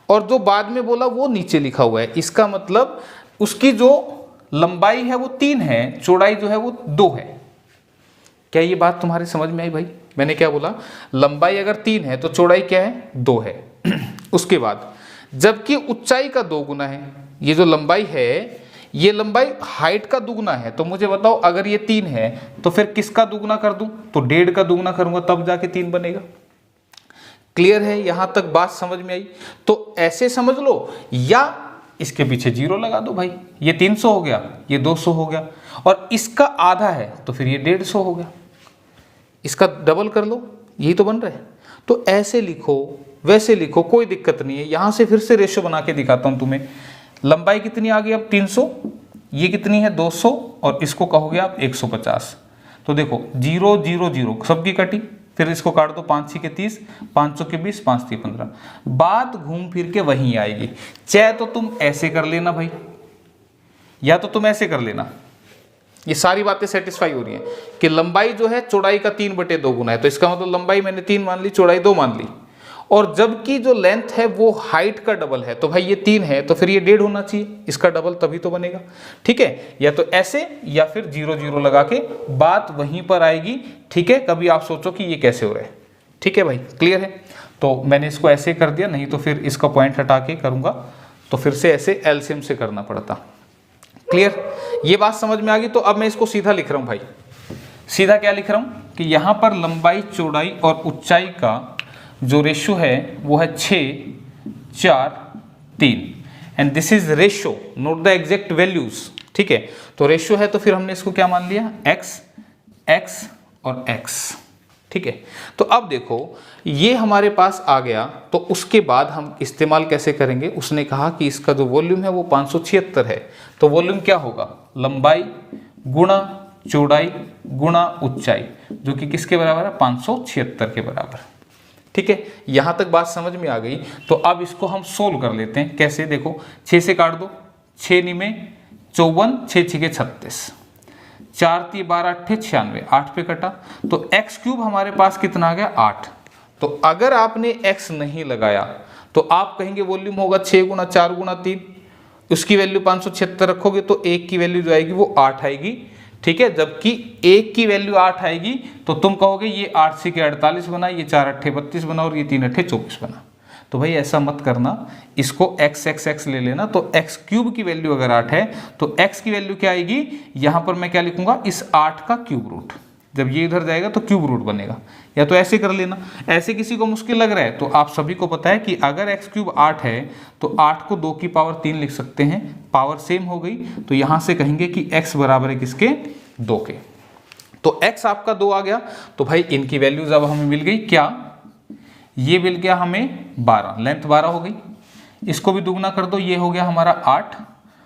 और जो बाद में बोला वो नीचे लिखा हुआ है। इसका मतलब उसकी जो लंबाई है वो 3 है, चौड़ाई जो है वो 2 है। क्या ये बात तुम्हारे समझ में आई भाई? मैंने क्या बोला? लंबाई अगर 3 है तो चौड़ाई क्या है? 2 है। उसके बाद जबकि ऊंचाई का 2 गुना है। ये जो लंबाई है ये लंबाई हाइट का दुगना है। तो मुझे बताओ अगर ये 3 है तो फिर किसका दुगना कर दूं? तो 1.5 का दुगना करूंगा तब जाके 3 बनेगा। क्लियर है? यहां तक बात समझ में आई? तो ऐसे समझ लो या इसके पीछे 0 लगा दो भाई। ये 300 हो गया, ये 200 हो गया, और इसका आधा है तो फिर ये 150 हो गया। इसका डबल कर लो, यही तो बन रहा है। तो ऐसे लिखो वैसे लिखो, कोई दिक्कत नहीं है। यहां से फिर से रेशियो बना के दिखाता हूं तुम्हें। लंबाई कितनी आ गई अब? 300, ये कितनी है? 200, और इसको कहोगे आप 150। तो देखो 0 0 0 सबकी कटी, फिर इसको काट दो, 5 के 30, 500 के 20, 5 3 15। बात घूम फिर के वहीं आएगी। चाहे तो तुम ऐसे कर लेना भाई, या तो तुम ऐसे कर लेना। ये सारी बातें सेटिस्फाई हो रही हैं कि लंबाई जो है चौड़ाई का 3/2 गुना है। तो इसका मतलब लंबाई मैंने 3 मान ली, चौड़ाई 2 मान ली, और जबकि जो लेंथ है वो हाइट का डबल है। तो भाई ये 3 है तो फिर ये 1.5 होना चाहिए, इसका डबल तभी तो बनेगा। ठीक है? या तो ऐसे या फिर 0 0 लगा के बात वहीं पर आएगी। ठीक है? कभी आप सोचो कि ये कैसे हो रहा है। ठीक है भाई? क्लियर है? तो मैंने इसको ऐसे कर दिया, नहीं तो फिर इसका पॉइंट हटा के करूंगा तो फिर से ऐसे एलसीएम से करना पड़ता। क्लियर? ये बात समझ में आ गई? तो अब मैं इसको सीधा लिख रहा हूं भाई। सीधा क्या लिख रहा हूं कि यहां पर लंबाई चौड़ाई और ऊंचाई का जो रेशियो है वो है 6 4 3, and this is ratio, note the exact values. ठीक है? तो रेशियो है तो फिर हमने इसको क्या मान लिया? x x और x। ठीक है? तो अब देखो ये हमारे पास आ गया, तो उसके बाद हम इस्तेमाल कैसे करेंगे? उसने कहा कि इसका जो वॉल्यूम है वो 576 है। तो वॉल्यूम क्या होगा? लंबाई गुणा चौड़ाई गुणा ऊंचाई, जो कि किसके बराबर है? 576 के बराबर। ठीक है? यहां तक बात समझ में आ गई। तो अब इसको हम सोल्व कर लेते हैं। कैसे? देखो 6 से काट दो, 6 निमे 54, 6 6 36, 4 3 12 8 96, 8 पे कटा। तो x³ हमारे पास कितना आ गया? 8। तो अगर आपने x नहीं लगाया तो आप कहेंगे वॉल्यूम होगा 6 गुना 4 गुना 3, उसकी वैल्यू 576 रखोगे तो 1 की वैल्यू जो आएगी वो 8 आएगी। ठीक है? जबकि 1 की वैल्यू 8 आएगी तो तुम कहोगे ये 8 से 48 बना, ये 4 8 32 बना, और ये 3 8 24 बना। तो भाई ऐसा मत करना, इसको x x x ले लेना। तो x³ की वैल्यू अगर 8 है तो x की वैल्यू क्या आएगी? यहां पर मैं क्या लिखूंगा? इस 8 का क्यूब रूट। जब ये इधर जाएगा तो क्यूब रूट बनेगा। या तो ऐसे कर लेना। ऐसे किसी को मुश्किल लग रहा है तो आप सभी को पता है कि अगर x³ 8 है तो 8 को 2 की पावर 3 लिख सकते हैं, पावर सेम हो गई। तो यहां से कहेंगे कि x बराबर है किसके? 2 के। तो x आपका 2 आ गया। तो भाई इनकी वैल्यूज अब हमें मिल गई। क्या? ये मिल गया हमें 12, लेंथ 12 हो गई। इसको भी दुगुना कर दो, ये हो गया हमारा 8,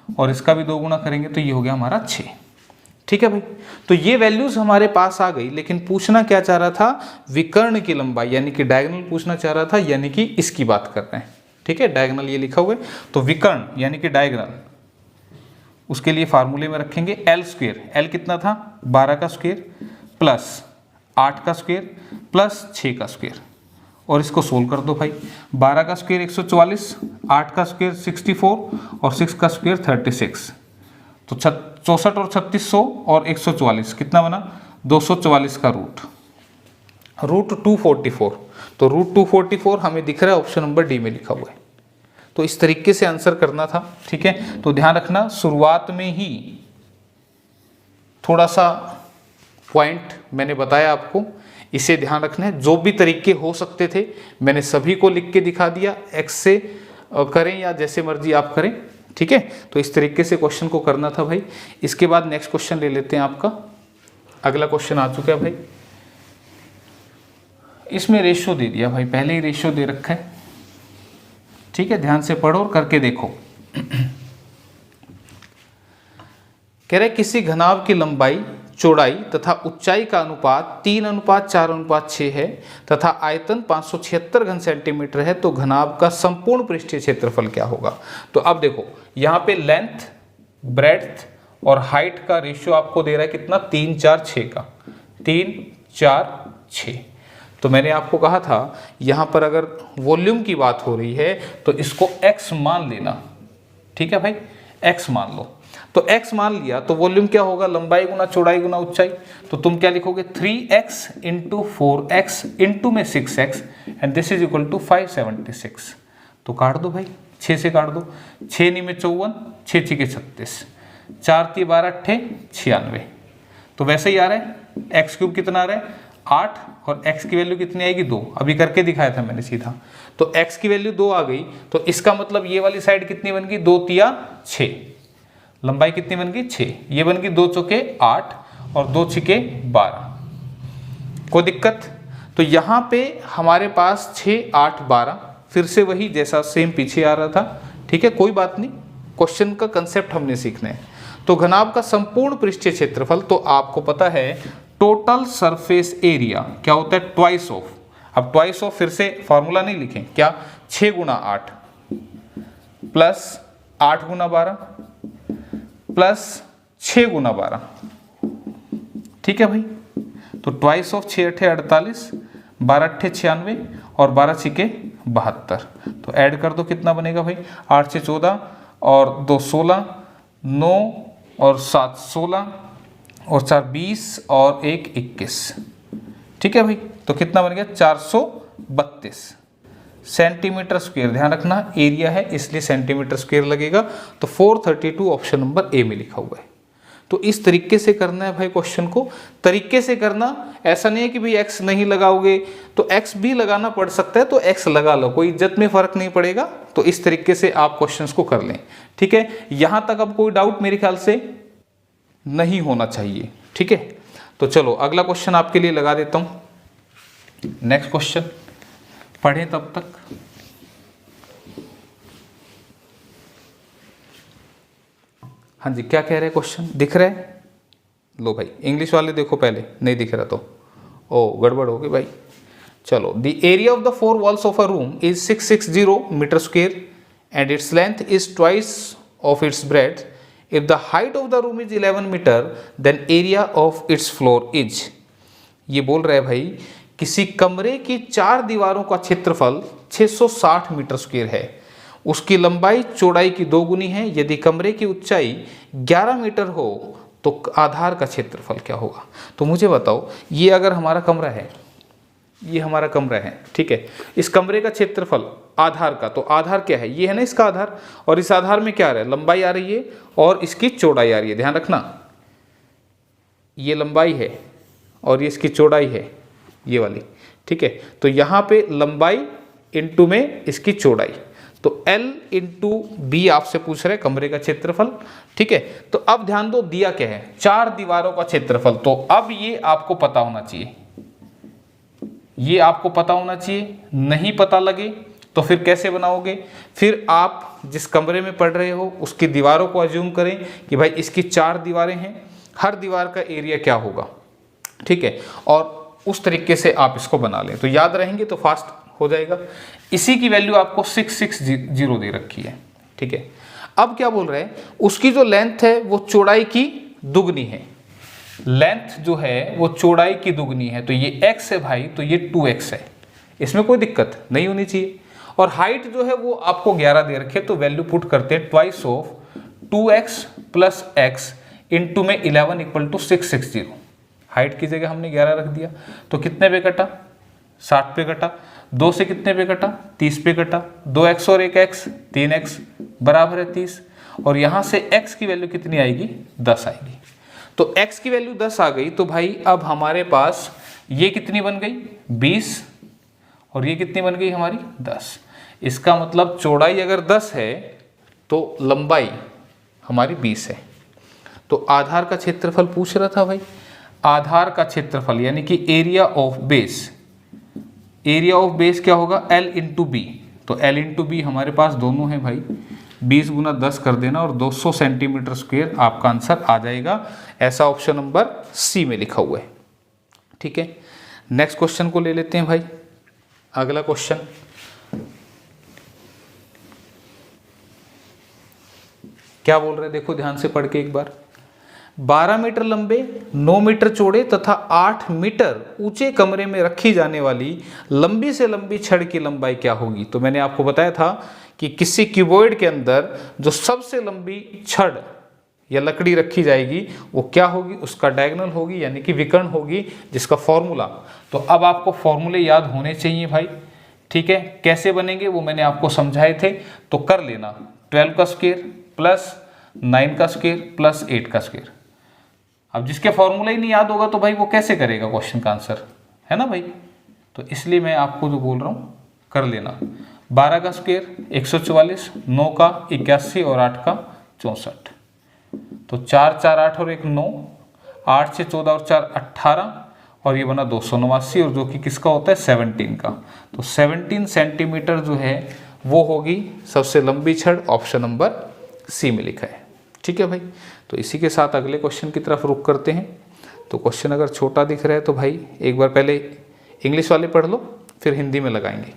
और इसका भी 2 गुना करेंगे तो ये हो गया हमारा 6। ठीक है भाई? तो ये वैल्यूज हमारे पास आ गई। लेकिन पूछना क्या चाह रहा था? विकर्ण की लंबाई, यानी कि डायगोनल पूछना चाह रहा था, यानी कि इसकी बात कर रहे हैं। ठीक है? डायगोनल ये लिखा हुआ है। तो विकर्ण यानी कि डायगोनल, उसके लिए फार्मूले में रखेंगे L²। L कितना था? 12 का स्क्वायर प्लस 8 का स्क्वायर प्लस 6 का स्क्वायर, और इसको सोल्व कर दो भाई। 12 का स्क्वायर 144, 8 का स्क्वायर 64 और 6 का स्क्वायर 36, तो 64 और 3600 और 144 कितना बना 244 का रूट 244, तो रूट 244 हमें दिख रहा है ऑप्शन नंबर डी में लिखा हुआ है। तो इस तरीके से आंसर करना था, ठीक है। तो ध्यान रखना शुरुआत में ही थोड़ा सा पॉइंट मैंने बताया आपको, इसे ध्यान रखना है। जो भी तरीके हो सकते थे मैंने सभी को लिख के दिखा दिया, एक्स से करें या जैसे मर्जी आप करें, ठीक है। तो इस तरीके से क्वेश्चन को करना था भाई। इसके बाद नेक्स्ट क्वेश्चन ले लेते हैं आपका। अगला क्वेश्चन आ चुका है भाई, इसमें रेशियो दे दिया भाई, पहले ही रेशियो दे रखा है, ठीक है। ध्यान से पढ़ो और करके देखो। कह रहे किसी घनाभ की लंबाई, चौड़ाई तथा ऊंचाई का अनुपात 3:4:6 है तथा आयतन 576 घन सेंटीमीटर है, तो घनाभ का संपूर्ण पृष्ठीय क्षेत्रफल क्या होगा। तो अब देखो यहाँ पे लेंथ, ब्रेड्थ और हाइट का रेशियो आपको दे रहा है कितना 3:4:6 का, 3:4:6। तो मैंने आपको कहा था यहाँ पर अगर वॉल्यूम की बात हो रही है तो इसको x मान लेना, ठीक है भाई, x मान लो। तो x मान लिया तो वॉल्यूम क्या होगा, लंबाई गुना चौड़ाई गुना ऊंचाई। तो तुम क्या लिखोगे 3x इंटू 4x इंटू में 6x and this is equal to 576। तो काट दो भाई, 6 से काट दो, 6 नी में 54, 6 6 के 36, 4 3 12 8 96। तो वैसे ही आ रहा है, एक्स क्यूब कितना आ रहा है 8 और x की वैल्यू कितनी आएगी 2, अभी करके दिखाया था मैंने सीधा। तो x की वैल्यू 2 आ गई, तो इसका मतलब ये वाली साइड कितनी बन गई 2 तिया 6, लंबाई कितनी बन गई 6, ये बन गई 2 चौके 8 और 2 छिके 12। कोई दिक्कत। तो यहाँ पे हमारे पास 6 8 12, फिर से वही जैसा सेम पीछे आ रहा था, ठीक है, कोई बात नहीं, क्वेश्चन का कंसेप्ट हमने सीखना है। तो घनाभ का संपूर्ण पृष्ठीय क्षेत्रफल, तो आपको पता है टोटल सरफेस एरिया क्या होता है ट्वाइस ऑफ। अब ट्वाइस ऑफ फिर से फॉर्मूला नहीं लिखें, क्या 6 गुना 8 प्लस 8 गुना 12 प्लस 6 गुना 12, ठीक है भाई। तो ट्वाइस ऑफ 6 8 48, 12 8 96 और 12 6 72। तो ऐड कर दो कितना बनेगा भाई, 8 से 14 और 2 16, 9 और 7 16 और 4 20 और 1 21, ठीक है भाई। तो कितना बन गया 432 सेंटीमीटर स्क्वायर। ध्यान रखना एरिया है इसलिए सेंटीमीटर स्क्वायर लगेगा। तो 432 ऑप्शन नंबर ए में लिखा हुआ है। तो इस तरीके से करना है भाई क्वेश्चन को, तरीके से करना, ऐसा नहीं है कि भाई x नहीं लगाओगे तो x भी लगाना पड़ सकता है, तो x लगा लो, कोई इज्जत में फर्क नहीं पड़ेगा। तो इस तरीके से आप क्वेश्चंस को कर लें, ठीक है। यहां तक अब कोई डाउट मेरे ख्याल से नहीं होना चाहिए, ठीक है। तो चलो अगला क्वेश्चन आपके लिए लगा देता हूं। नेक्स्ट क्वेश्चन पढ़ें तब तक। हाँ जी, क्या कह रहे हैं क्वेश्चन, दिख रहा है? लो भाई इंग्लिश वाले देखो पहले, नहीं दिख रहा तो ओ गड़बड़ हो गई भाई। चलो, the area of the 4 walls of a room is 660 metre square and its length is twice of its breadth. If the height of the room is 11 meter, then area of its floor is। ये बोल रहा है भाई किसी कमरे की 4 दीवारों का क्षेत्रफल 660 मीटर स्क्वायर है, उसकी लंबाई चौड़ाई की 2 गुनी है। यदि कमरे की ऊंचाई 11 मीटर हो तो आधार का क्षेत्रफल क्या होगा। तो मुझे बताओ, ये अगर हमारा कमरा है, ये हमारा कमरा है, ठीक है, इस कमरे का क्षेत्रफल आधार का, तो आधार क्या है, ये है ना इसका आधार, और इस आधार में क्या आ रहा है, लंबाई आ रही है और इसकी चौड़ाई आ रही है। ध्यान रखना ये लंबाई है और ये इसकी चौड़ाई है, ये वाली, ठीक है। तो यहाँ पे लंबाई इंटू में इसकी चौड़ाई, तो L इंटू बी आपसे पूछ रहे कमरे का क्षेत्रफल, ठीक है। तो अब ध्यान दो दिया क्या है 4 दीवारों का क्षेत्रफल, तो अब ये आपको पता होना चाहिए, ये आपको पता होना चाहिए। नहीं पता लगे तो फिर कैसे बनाओगे, फिर आप जिस कमरे में पढ़ रहे हो उसकी दीवारों को अज्यूम करें कि भाई इसकी 4 दीवारें हैं, हर दीवार का एरिया क्या होगा, ठीक है, और उस तरीके से आप इसको बना लें तो याद रहेंगे, तो फास्ट हो जाएगा। इसी की वैल्यू आपको 660 दे रखी है, ठीक है। अब क्या बोल रहे हैं, उसकी जो लेंथ है वो चौड़ाई की दुगनी है, लेंथ जो है वो चौड़ाई की दुगनी है, तो ये x है भाई, तो ये 2x है, इसमें कोई दिक्कत नहीं होनी चाहिए। और हाइट जो है वो आपको 11 दे रखे, तो वैल्यू पुट करते हैं twice of 2x plus x into में 11 इक्वल टू 660। हाइट की जगह हमने 11 रख दिया, तो कितने पे कटा, 60 पे कटा। 2 से कितने पे कटा, 30 पे कटा। 2x और 1x 3x बराबर है 30, और यहाँ से x की वैल्यू कितनी आएगी, 10 आएगी। तो x की वैल्यू 10 आ गई, तो भाई अब हमारे पास ये कितनी बन गई, 20, और ये कितनी बन गई हमारी, 10। इसका मतलब चौड़ाई अगर 10 है तो लंबाई हमारी 20 है। तो आधार का क्षेत्रफल पूछ रहा था भाई, आधार का क्षेत्रफल यानी कि area of base, area of base क्या होगा, L इंटू बी। तो L इंटू बी हमारे पास दोनों हैं भाई, 20 गुना 10 कर देना और 200 सेंटीमीटर स्क्वायर आपका आंसर आ जाएगा। ऐसा ऑप्शन नंबर सी में लिखा हुआ है। ठीक है, नेक्स्ट क्वेश्चन को ले लेते हैं भाई। अगला क्वेश्चन, क्या बोल रहे हैं देखो ध्यान से पढ़ के एक बार। 12 मीटर लंबे, 9 मीटर चौड़े तथा 8 मीटर ऊंचे कमरे में रखी जाने वाली लंबी से लंबी छड़ की लंबाई क्या होगी। तो मैंने आपको बताया था कि किसी क्यूबॉइड के अंदर जो सबसे लंबी छड़ या लकड़ी रखी जाएगी वो क्या होगी, उसका डायगोनल होगी यानी कि विकर्ण होगी, जिसका फॉर्मूला, तो अब आपको फॉर्मूले याद होने चाहिए भाई। ठीक है, कैसे बनेंगे वो मैंने आपको समझाए थे, तो कर लेना। 12 का स्क्वायर प्लस 9 का स्क्वायर प्लस 8 का स्क्वायर। अब जिसके फॉर्मूला ही नहीं याद होगा तो भाई वो कैसे करेगा क्वेश्चन का आंसर, है ना भाई। तो इसलिए मैं आपको जो बोल रहा हूँ कर लेना। 12 का स्क्वायर 144, 9 का 81 और 8 का 64। तो 4 4 8 और 1 9, 8 से 14 और 4 18, और ये बना 289, और जो कि किसका होता है 17 का। तो 17 सेंटीमीटर जो है वो होगी सबसे लंबी छड़, ऑप्शन नंबर सी में लिखा है। ठीक है भाई, तो इसी के साथ अगले क्वेश्चन की तरफ रुख करते हैं। तो क्वेश्चन अगर छोटा दिख रहा है तो भाई एक बार पहले इंग्लिश वाले पढ़ लो, फिर हिंदी में लगाएंगे।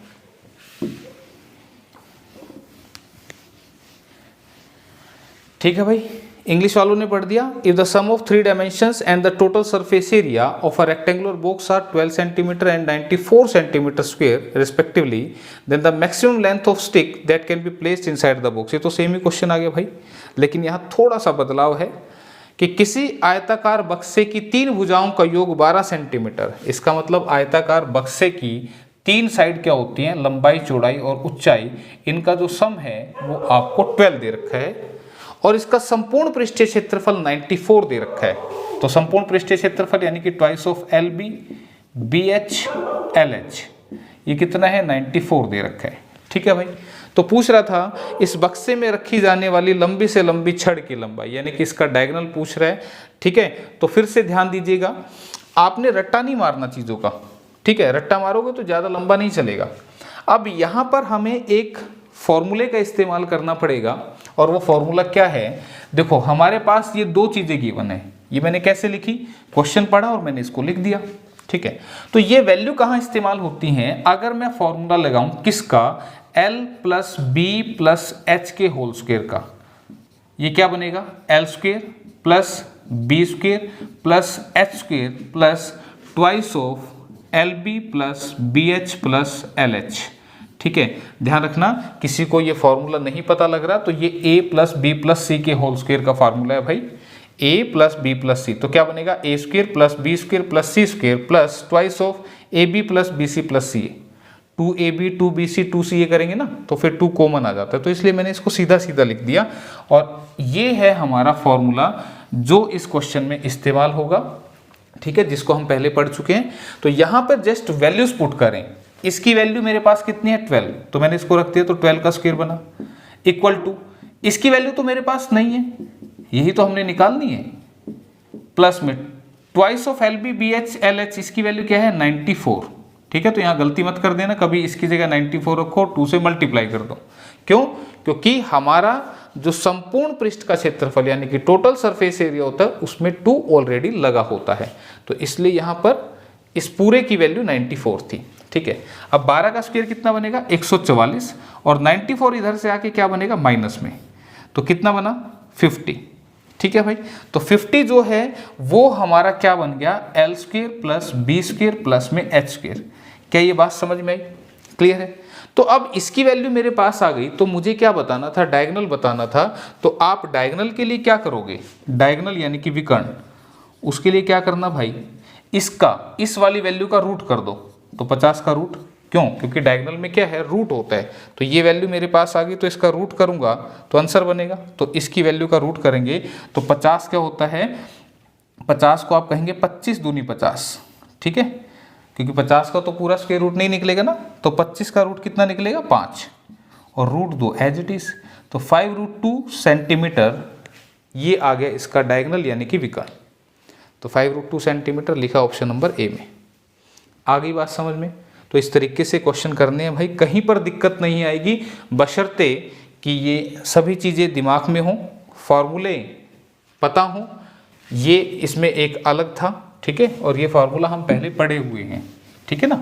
ठीक है भाई, इंग्लिश वालों ने पढ़ दिया। If the sum of 3 dimensions and the total surface area of a rectangular box are 12 centimetre and 94 centimetre square respectively, then the maximum length of stick that can be placed inside the box. ये तो same ही question आ गया भाई, लेकिन यहाँ थोड़ा सा बदलाव है कि किसी आयताकार बक्से की 3 भुजाओं का योग 12 सेंटीमीटर। इसका मतलब आयताकार बक्से की 3 साइड क्या होती हैं, लंबाई, चौड़ाई और ऊंचाई, इनका जो सम है वो आपको 12 दे रखा है, और इसका संपूर्ण पृष्ठीय क्षेत्रफल 94 दे रखा है। तो संपूर्ण पृष्ठीय क्षेत्रफल यानी कि twice of LB BH LH, ये कितना है 94 दे रखा है। ठीक है भाई, तो पूछ रहा था इस बक्से में रखी जाने वाली लंबी से लंबी छड़ की लंबाई, यानी कि इसका डायगोनल पूछ रहा है। ठीक है, तो फिर से ध्यान दीजिएगा, आपने रट्टा नहीं मारना चीज़ों का। ठीक है, रट्टा मारोगे तो ज़्यादा लंबा नहीं चलेगा। अब यहाँ पर हमें एक फॉर्मूले का इस्तेमाल करना पड़ेगा, और वो फॉर्मूला क्या है, देखो हमारे पास ये 2 चीज़ें गिवन है। ये मैंने कैसे लिखी, क्वेश्चन पढ़ा और मैंने इसको लिख दिया। ठीक है, तो ये वैल्यू कहाँ इस्तेमाल होती हैं, अगर मैं फॉर्मूला लगाऊं किसका, L plus B plus H के होल स्क्वायर का। ये क्या बनेगा, L square plus B square plus H square plus twice of LB plus BH plus LH। ठीक है, ध्यान रखना किसी को ये फॉर्मूला नहीं पता लग रहा तो ये A plus B plus C के होल स्क्वायर का फार्मूला है भाई, A plus B plus C. तो क्या बनेगा, A square plus B square plus C square plus twice of AB plus BC plus C. 2AB 2BC 2CA करेंगे ना तो फिर 2 कॉमन आ जाता है, तो इसलिए मैंने इसको सीधा सीधा लिख दिया। और ये है हमारा फॉर्मूला जो इस क्वेश्चन में इस्तेमाल होगा। ठीक है, जिसको हम पहले पढ़ चुके हैं। तो यहाँ पर जस्ट वैल्यूज पुट करें, इसकी वैल्यू मेरे पास कितनी है 12, तो मैंने इसको रख दिया, तो 12 का स्क्वायर बना, इक्वल टू इसकी वैल्यू तो मेरे पास नहीं है, यही तो हमने निकालनी है, प्लस में twice of LB BH LH, इसकी वैल्यू क्या है 94। ठीक है, तो यहाँ गलती मत कर देना, कभी इसकी जगह 94 रखो, 2 से मल्टीप्लाई कर दो। क्यों, क्योंकि हमारा जो संपूर्ण पृष्ठ का क्षेत्रफल यानी कि टोटल सरफेस एरिया होता है उसमें 2 ऑलरेडी लगा होता है, तो इसलिए यहाँ पर इस पूरे की वैल्यू 94 थी। ठीक है, अब 12 का स्क्वायर कितना बनेगा 144, और 94 इधर से आके क्या बनेगा माइनस में, तो कितना बना 50। ठीक है भाई। तो 50 जो है वो हमारा क्या बन गया, L square plus B square plus में एच स्क्वेयर। क्या ये बात समझ में आई, क्लियर है। तो अब इसकी वैल्यू मेरे पास आ गई, तो मुझे क्या बताना था, डायगोनल बताना था। तो आप डायगोनल के लिए क्या करोगे, डायगोनल यानी कि विकर्ण, उसके लिए क्या करना भाई, इसका इस वाली वैल्यू का रूट कर दो। तो 50 का रूट, क्यों, क्योंकि डायगोनल में क्या है, रूट होता है। तो ये वैल्यू मेरे पास आ गई, तो इसका रूट करूंगा तो आंसर बनेगा। तो इसकी वैल्यू का रूट करेंगे तो 50 क्या होता है, 50 को आप कहेंगे 25 दूनी 50, ठीक है, क्योंकि 50 का तो पूरा स्क्वायर रूट नहीं निकलेगा ना, तो 25 का रूट कितना निकलेगा, 5, और रूट 2 एज इट इज। तो 5√2 सेंटीमीटर ये आ गया इसका डायगोनल यानी कि विकर्ण। तो 5√2 सेंटीमीटर लिखा ऑप्शन नंबर ए में। आ गई बात समझ में। तो इस तरीके से क्वेश्चन करने हैं भाई, कहीं पर दिक्कत नहीं आएगी, बशर्ते कि ये सभी चीज़ें दिमाग में हों, फॉर्मूले पता हों। ये इसमें एक अलग था, ठीक है, और ये फार्मूला हम पहले पढ़े हुए हैं, ठीक है ना,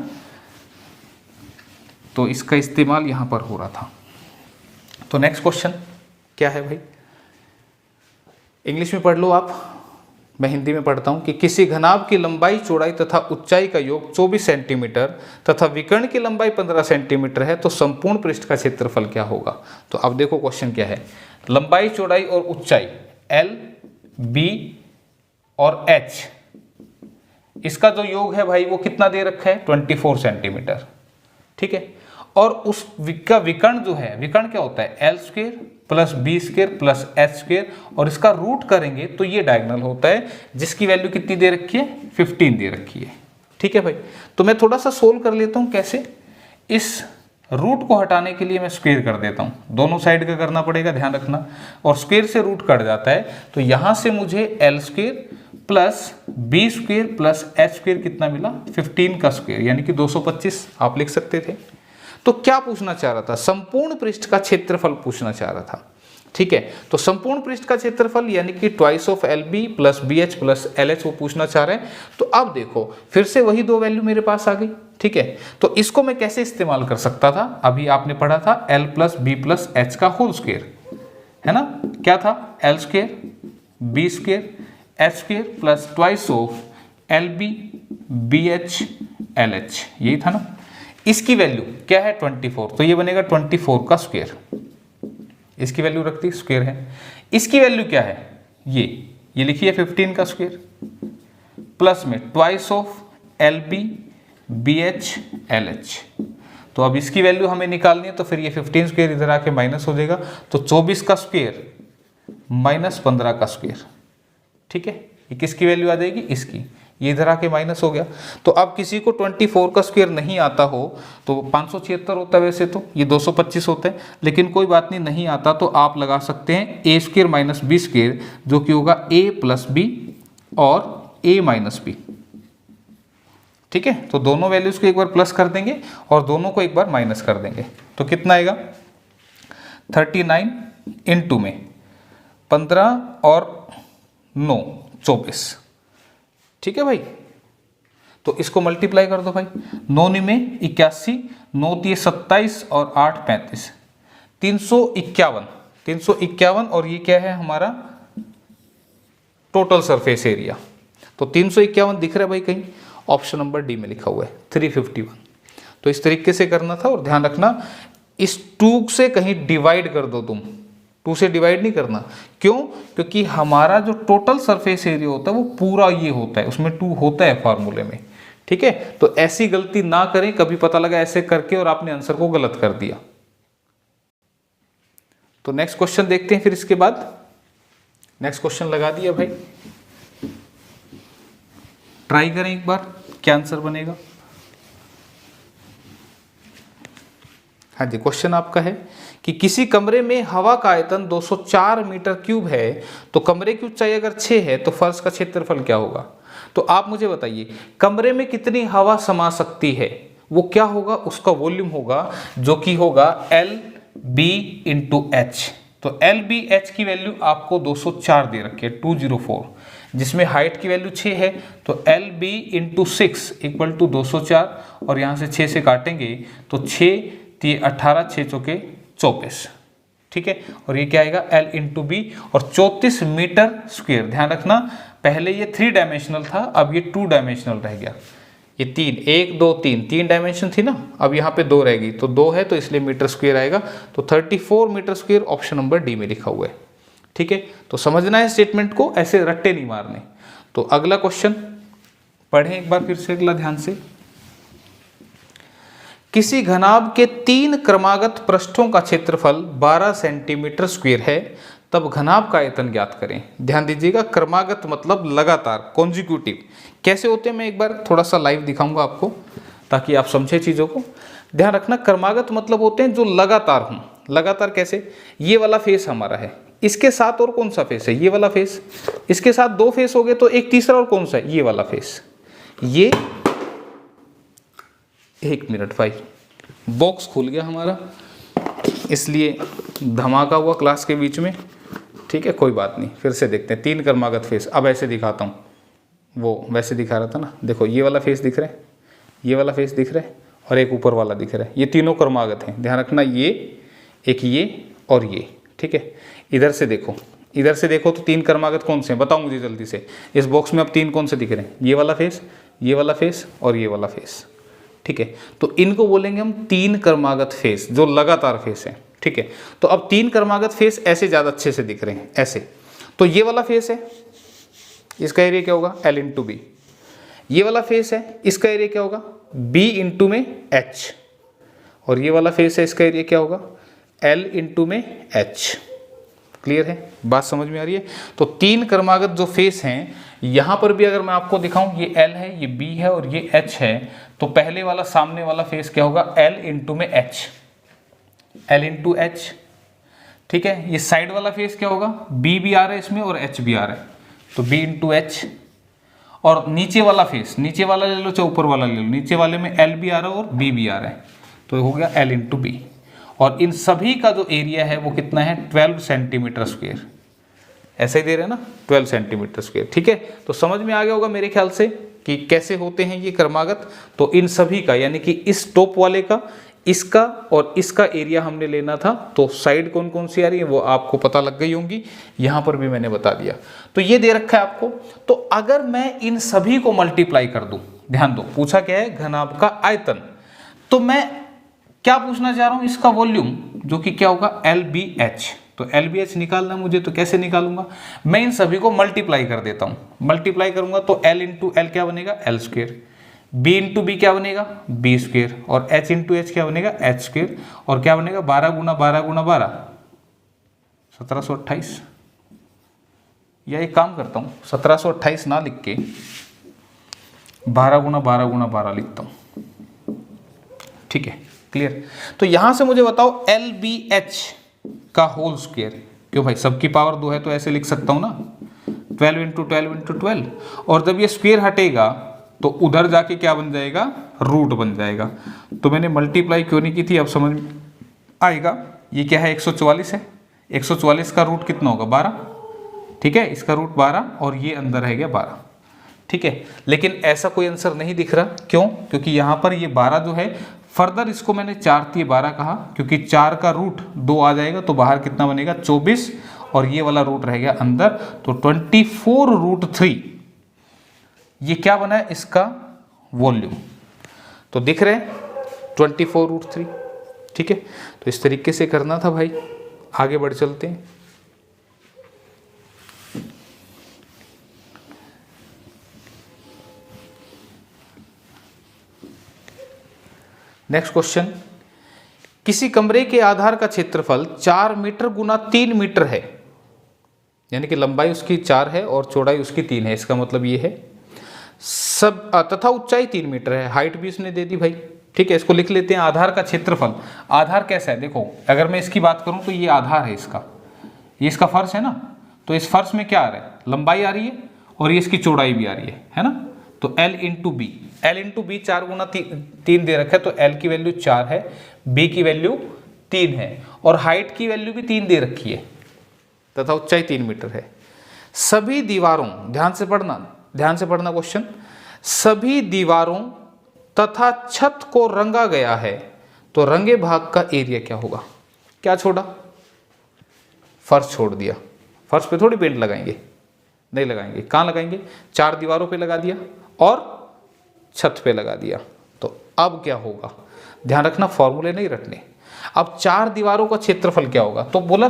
तो इसका इस्तेमाल यहाँ पर हो रहा था। तो नेक्स्ट क्वेश्चन क्या है भाई, इंग्लिश में पढ़ लो आप, मैं हिंदी में पढ़ता हूँ कि किसी घनाभ की लंबाई चौड़ाई तथा ऊंचाई का योग 24 सेंटीमीटर तथा विकर्ण की लंबाई 15 सेंटीमीटर है, तो संपूर्ण पृष्ठ का क्षेत्रफल क्या होगा। तो अब देखो क्वेश्चन क्या है, लंबाई चौड़ाई और ऊंचाई L, B और H, इसका जो योग है भाई वो कितना दे रखा है, 24 सेंटीमीटर, ठीक है। और उस विकर्ण जो है, विकर्ण क्या होता है, L square plus B square plus H square, और इसका रूट करेंगे तो ये डायगोनल होता है, जिसकी वैल्यू कितनी दे रखी है, 15 दे रखी है, ठीक है भाई। तो मैं थोड़ा सा सोल्व कर लेता हूँ, कैसे, इस रूट को हटाने के लिए मैं स्क्वेयर कर देता हूँ, दोनों साइड का करना पड़ेगा, ध्यान रखना, और स्क्वेयर से रूट कट जाता है, तो यहाँ से मुझे L square plus B square plus H square कितना मिला, 15 का स्क्वेयर यानी कि 225 आप लिख सकते थे। तो क्या पूछना चाह रहा था, संपूर्ण पृष्ठ का क्षेत्रफल पूछना चाह रहा था, ठीक है। तो संपूर्ण पृष्ठ का क्षेत्रफल यानी कि twice of L B plus B H plus L H वो पूछना चाह रहे हैं। तो अब देखो फिर से वही दो वैल्यू मेरे पास आ गई, ठीक है। तो इसको मैं कैसे इस्तेमाल कर सकता था, अभी आपने पढ़ा था L plus B plus H का होल स्क्वेयर, है ना, क्या था, L square B square H square plus twice of L B B H L H, यही था ना। इसकी वैल्यू क्या है, 24, तो ये बनेगा 24 का स्क्वायर, इसकी वैल्यू रखती स्क्वायर है। इसकी वैल्यू क्या है, ये लिखिए 15 का स्क्वायर प्लस में twice of L B B H L H. तो अब इसकी वैल्यू हमें निकालनी है, तो फिर ये 15 स्क्वायर इधर आके माइनस हो जाएगा, तो 24 का स्क्वायर माइनस 15 का स्क्वायर, ठीक है। ये किसकी वैल्यू आ जाएगी, इसकी, ये इधर आके माइनस हो गया। तो अब किसी को 24 का स्क्वायर नहीं आता हो तो 576 होता है, वैसे तो ये 225 होता है, लेकिन कोई बात नहीं आता तो आप लगा सकते हैं ए स्क्वायर माइनस बी स्क्वायर, जो कि होगा ए प्लस बी और ए माइनस बी, ठीक है। तो दोनों वैल्यूज को एक बार प्लस कर देंगे और दोनों को एक बार माइनस कर देंगे, तो कितना आएगा, 39 इंटू में 15 और 9 24, ठीक है भाई। तो इसको मल्टीप्लाई कर दो भाई, 9 में 81, 9 दिए 27 और 8 35, 351, और ये क्या है हमारा टोटल सरफेस एरिया। तो 351 दिख रहा है भाई कहीं, ऑप्शन नंबर डी में लिखा हुआ है 351। तो इस तरीके से करना था, और ध्यान रखना इस 2 से कहीं डिवाइड कर दो, तुम 2 से डिवाइड नहीं करना, क्यों, क्योंकि हमारा जो टोटल सरफेस एरिया होता है वो पूरा ये होता है, उसमें 2 होता है फार्मूले में, ठीक है। तो ऐसी गलती ना करें, कभी पता लगा ऐसे करके और आपने आंसर को गलत कर दिया। तो नेक्स्ट क्वेश्चन देखते हैं, फिर इसके बाद नेक्स्ट क्वेश्चन लगा दिया भाई, ट्राई करें एक बार क्या आंसर बनेगा। हाँ जी, क्वेश्चन आपका है कि किसी कमरे में हवा का आयतन 204 मीटर क्यूब है, तो कमरे की ऊंचाई अगर 6 है तो फर्श का क्षेत्रफल क्या होगा। तो आप मुझे बताइए कमरे में कितनी हवा समा सकती है, वो क्या होगा, उसका वॉल्यूम होगा, जो कि होगा एल बी इंटू एच। तो एल बी एच की वैल्यू आपको 204 दे रखी है, 204, जिसमें हाइट की वैल्यू 6 है, तो L B into 6 equal to 204, और यहाँ से 6 से काटेंगे तो 6 18 6 चौके 24, ठीक है, और ये क्या आएगा L इंटू बी, और 34 मीटर स्क्वायर। ध्यान रखना पहले ये 3 डायमेंशनल था, अब ये 2 डायमेंशनल रह गया। ये 3 डायमेंशन थी ना, अब यहाँ पे 2 रहेगी, तो 2 है तो इसलिए मीटर स्क्वायर आएगा। तो 34 metre square option number D में लिखा हुआ है। ठीक है, तो समझना है स्टेटमेंट को, ऐसे रट्टे नहीं मारने। तो अगला क्वेश्चन पढ़ें एक बार फिर से अगला ध्यान से। किसी घनाभ के 3 क्रमागत पृष्ठों का क्षेत्रफल 12 सेंटीमीटर स्क्वायर है, तब घनाभ का आयतन ज्ञात करें। ध्यान दीजिएगा, क्रमागत मतलब लगातार, कॉन्जिक्यूटिव। कैसे होते हैं मैं एक बार थोड़ा सा लाइव दिखाऊंगा आपको, ताकि आप समझे चीज़ों को। ध्यान रखना, क्रमागत मतलब होते हैं जो लगातार हों। लगातार कैसे? ये वाला फेस हमारा है, इसके साथ और कौन सा फेस है? ये वाला फेस। इसके साथ 2 फेस हो गए, तो एक तीसरा और कौन सा है? ये वाला फेस। ये 1 मिनट भाई, बॉक्स खुल गया हमारा, इसलिए धमाका हुआ क्लास के बीच में। ठीक है, कोई बात नहीं, फिर से देखते हैं 3 क्रमागत फेस। अब ऐसे दिखाता हूँ, वो वैसे दिखा रहा था ना, देखो ये वाला फेस दिख रहा है, ये वाला फेस दिख रहा है, और एक ऊपर वाला दिख रहा है। ये तीनों क्रमागत हैं। ध्यान रखना, ये एक, ये और ये। ठीक है, इधर से देखो, इधर से देखो तो 3 क्रमागत कौन से हैं? बताओ मुझे जल्दी से। इस बॉक्स में अब 3 कौन से दिख रहे हैं? ये वाला फेस, ये वाला फेस और ये वाला फेस। ठीक है, तो इनको बोलेंगे हम 3 क्रमागत फेस, जो लगातार फेस है। ठीक है, तो अब 3 क्रमागत फेस ऐसे ज़्यादा अच्छे से दिख रहे हैं, ऐसे। तो ये वाला फेस है, इसका एरिया क्या होगा? L into B. ये वाला फेस है, इसका एरिया क्या होगा? B इंटू में H। और ये वाला फेस है, इसका एरिया क्या होगा? L इंटू में H। क्लियर है? बात समझ में आ रही है? तो 3 क्रमागत जो फेस हैं, यहाँ पर भी अगर मैं आपको दिखाऊं, ये L है, ये B है और ये H है, तो पहले वाला सामने वाला फेस क्या होगा? L इंटू में H, L इंटू H। ठीक है, ये साइड वाला फेस क्या होगा? B भी आ रहा है इसमें और H भी आ रहा है, तो B इंटू H। और नीचे वाला फेस, नीचे वाला ले लो चाहे ऊपर वाला ले लो, नीचे वाले में L भी आ रहा है और B भी आ रहा है, तो हो गया L इंटू बी। और इन सभी का जो एरिया है वो कितना है? 12 सेंटीमीटर स्क्वायर। ऐसे ही दे रहे हैं ना, 12 सेंटीमीटर स्क्वायर। ठीक है, तो समझ में आ गया होगा मेरे ख्याल से कि कैसे होते हैं ये क्रमागत। तो इन सभी का, यानी कि इस टॉप वाले का, इसका और इसका एरिया हमने लेना था। तो साइड कौन कौन सी आ रही है वो आपको पता लग गई होंगी, यहां पर भी मैंने बता दिया। तो ये दे रखा है आपको। तो अगर मैं इन सभी को मल्टीप्लाई कर दूं, ध्यान दो, पूछा क्या है? घनाभ का आयतन। तो मैं क्या पूछना चाह रहा हूं? इसका वॉल्यूम, जो कि क्या होगा? LBH। तो LBH निकालना मुझे, तो कैसे निकालूंगा? मैं इन सभी को मल्टीप्लाई कर देता हूं। मल्टीप्लाई करूंगा तो L इंटू L क्या बनेगा? L square. B into B क्या बनेगा? B square. और H इंटू H क्या बनेगा? H square. और क्या बनेगा? 12 गुना 12 गुना 12, 1728। या एक काम करता हूं, 1728 ना लिख के 12 गुना 12 गुना 12 लिखता हूं। ठीक है, क्लियर? तो यहां से मुझे बताओ LBH का होल स्क्वायर। क्यों भाई, सबकी पावर 2 है तो ऐसे लिख सकता हूं ना, 12 इंटू 12 इंटू 12। और जब ये स्क्वायर हटेगा तो उधर जाके क्या बन जाएगा? रूट बन जाएगा। तो मैंने मल्टीप्लाई क्यों नहीं की थी, अब समझ में आएगा। ये क्या है? 144 है। 144 का रूट कितना होगा? 12। ठीक है, इसका रूट 12 और ये अंदर है गया 12। ठीक है, लेकिन ऐसा कोई आंसर नहीं दिख रहा। क्यों? क्योंकि यहाँ पर ये 12 जो है, फर्दर इसको मैंने 4×12 कहा, क्योंकि 4 का रूट 2 आ जाएगा तो बाहर कितना बनेगा? 24, और ये वाला रूट रह गया अंदर, तो 24√3। ये क्या बना है? इसका वॉल्यूम। तो दिख रहे हैं 24√3। ठीक है, तो इस तरीके से करना था भाई। आगे बढ़ चलते हैं। नेक्स्ट क्वेश्चन, किसी कमरे के आधार का क्षेत्रफल 4 मीटर गुना 3 मीटर है, यानी कि लंबाई उसकी 4 है और चौड़ाई उसकी 3 है। इसका मतलब ये है सब, तथा ऊंचाई 3 मीटर है। हाइट भी इसने दे दी भाई। ठीक है, इसको लिख लेते हैं आधार का क्षेत्रफल। आधार कैसा है? देखो, अगर मैं इसकी बात करूं तो ये आधार है इसका, ये इसका फर्श है ना, तो इस फर्श में क्या आ रहा है? लंबाई आ रही है और ये इसकी चौड़ाई भी आ रही है ना। तो L into B, L into B 4 गुना 3 दे रखा है, तो L की वैल्यू 4 है, B की वैल्यू 3 है, और हाइट की वैल्यू भी 3 दे रखी है, तथा ऊंचाई 3 मीटर है। सभी दीवारों, ध्यान से पढ़ना क्वेश्चन, सभी दीवारों तथा छत को रंगा गया है, तो रंगे भाग का एरिया क्या होगा? क्या छोड़ा? फर्श छोड़ दिया, फर्श पे थोड़ी पेंट लगाएंगे, नहीं लगाएंगे, कहाँ लगाएंगे, 4 दीवारों पे लगा दिया और छत पे लगा दिया। तो अब क्या होगा, ध्यान रखना फॉर्मूले नहीं रटने। अब 4 दीवारों का क्षेत्रफल क्या होगा, तो बोला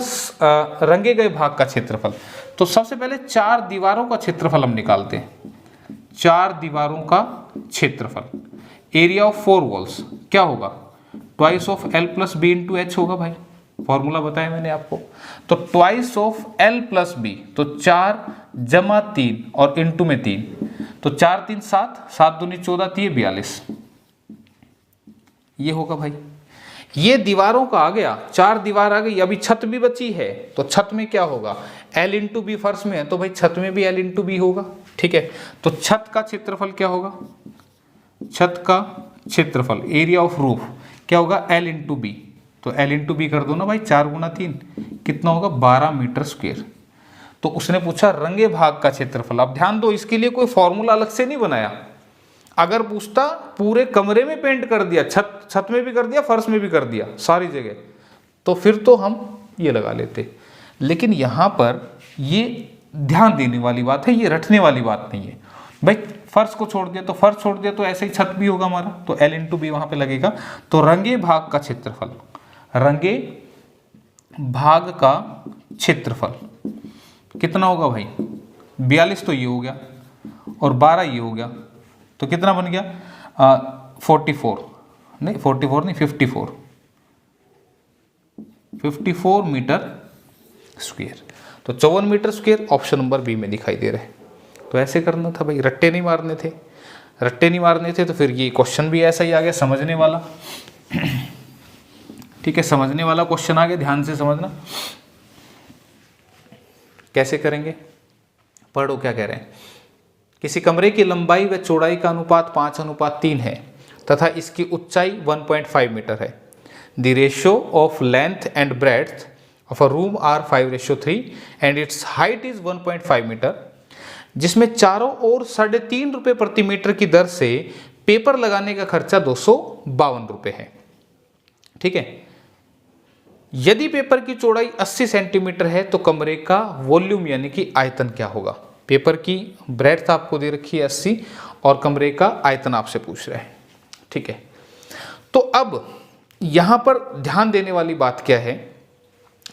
रंगे गए भाग का क्षेत्रफल। तो सबसे पहले 4 दीवारों का क्षेत्रफल हम निकालते हैं। 4 दीवारों का क्षेत्रफल, एरिया ऑफ 4 वॉल्स क्या होगा, twice of L plus B into H होगा भाई, फॉर्मूला बताया मैंने आपको। तो twice of L plus B, तो 4 जमा 3 और इंटू में 3, तो 4 3 7, 7 दूनी 14, 3 42, ये होगा भाई। ये दीवारों का आ गया, 4 दीवार आ गई, अभी छत भी बची है, तो छत में क्या होगा, L इंटू बी फर्श में है, तो भाई छत में भी L इंटू बी होगा, ठीक है। तो छत का क्षेत्रफल क्या होगा, छत का क्षेत्रफल एरिया ऑफ रूफ क्या होगा, L इंटू बी, तो L इंटू बी कर दो ना भाई, 4 गुना 3 कितना होगा, 12 मीटर स्क्वायर। तो उसने पूछा रंगे भाग का क्षेत्रफल। अब ध्यान दो, इसके लिए कोई फॉर्मूला अलग से नहीं बनाया। अगर पूछता पूरे कमरे में पेंट कर दिया, छत में भी कर दिया, फर्श में भी कर दिया, सारी जगह, तो फिर तो हम ये लगा लेते। लेकिन यहाँ पर ये ध्यान देने वाली बात है, ये रटने वाली बात नहीं है भाई। फर्श को छोड़ दिया तो फर्श छोड़ दिया, तो ऐसे ही छत भी होगा हमारा, तो L इंटू बी वहाँ पे लगेगा। तो रंगे भाग का क्षेत्रफल, रंगे भाग का क्षेत्रफल कितना होगा भाई, 42 तो ये हो गया और 12 ये हो गया, तो कितना बन गया 44 नहीं 54 मीटर स्क्वायर। तो 54 metre square option number B में दिखाई दे रहा है। तो ऐसे करना था भाई, रट्टे नहीं मारने थे, रट्टे नहीं मारने थे। तो फिर ये क्वेश्चन भी ऐसा ही आ गया, समझने वाला, ठीक है, समझने वाला क्वेश्चन आ गया, ध्यान से समझना। कैसे करेंगे, पढ़ो क्या कह रहे हैं। किसी कमरे की लंबाई व चौड़ाई का अनुपात 5:3 है तथा इसकी ऊंचाई 1.5 मीटर है। The ratio of length and breadth of a room are 5:3 and its height is 1.5 metre, जिसमें चारों ओर 3.5 रुपये प्रति मीटर की दर से पेपर लगाने का खर्चा 252 रुपये है, ठीक है। यदि पेपर की चौड़ाई 80 सेंटीमीटर है तो कमरे का वॉल्यूम यानी कि आयतन क्या होगा। पेपर की ब्रेड्थ आपको दे रखी है 80 और कमरे का आयतन आपसे पूछ रहा है, ठीक है। तो अब यहाँ पर ध्यान देने वाली बात क्या है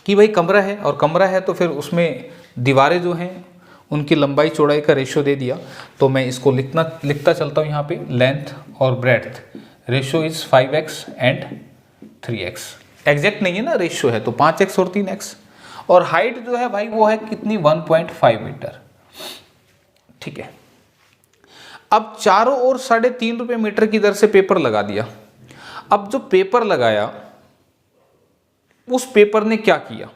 कि भाई कमरा है, और कमरा है तो फिर उसमें दीवारें जो हैं उनकी लंबाई चौड़ाई का रेशियो दे दिया। तो मैं इसको लिखता चलता हूँ यहाँ पे, लेंथ और breadth ratio is 5x and 3x। Exact नहीं है ना, रेशियो है, तो 5x और 3x। और हाइट जो है भाई वो है कितनी, 1.5 मीटर, ठीक है। अब चारों ओर 3.5 रुपये मीटर की दर से पेपर लगा दिया। अब जो पेपर लगाया उस पेपर ने क्या किया,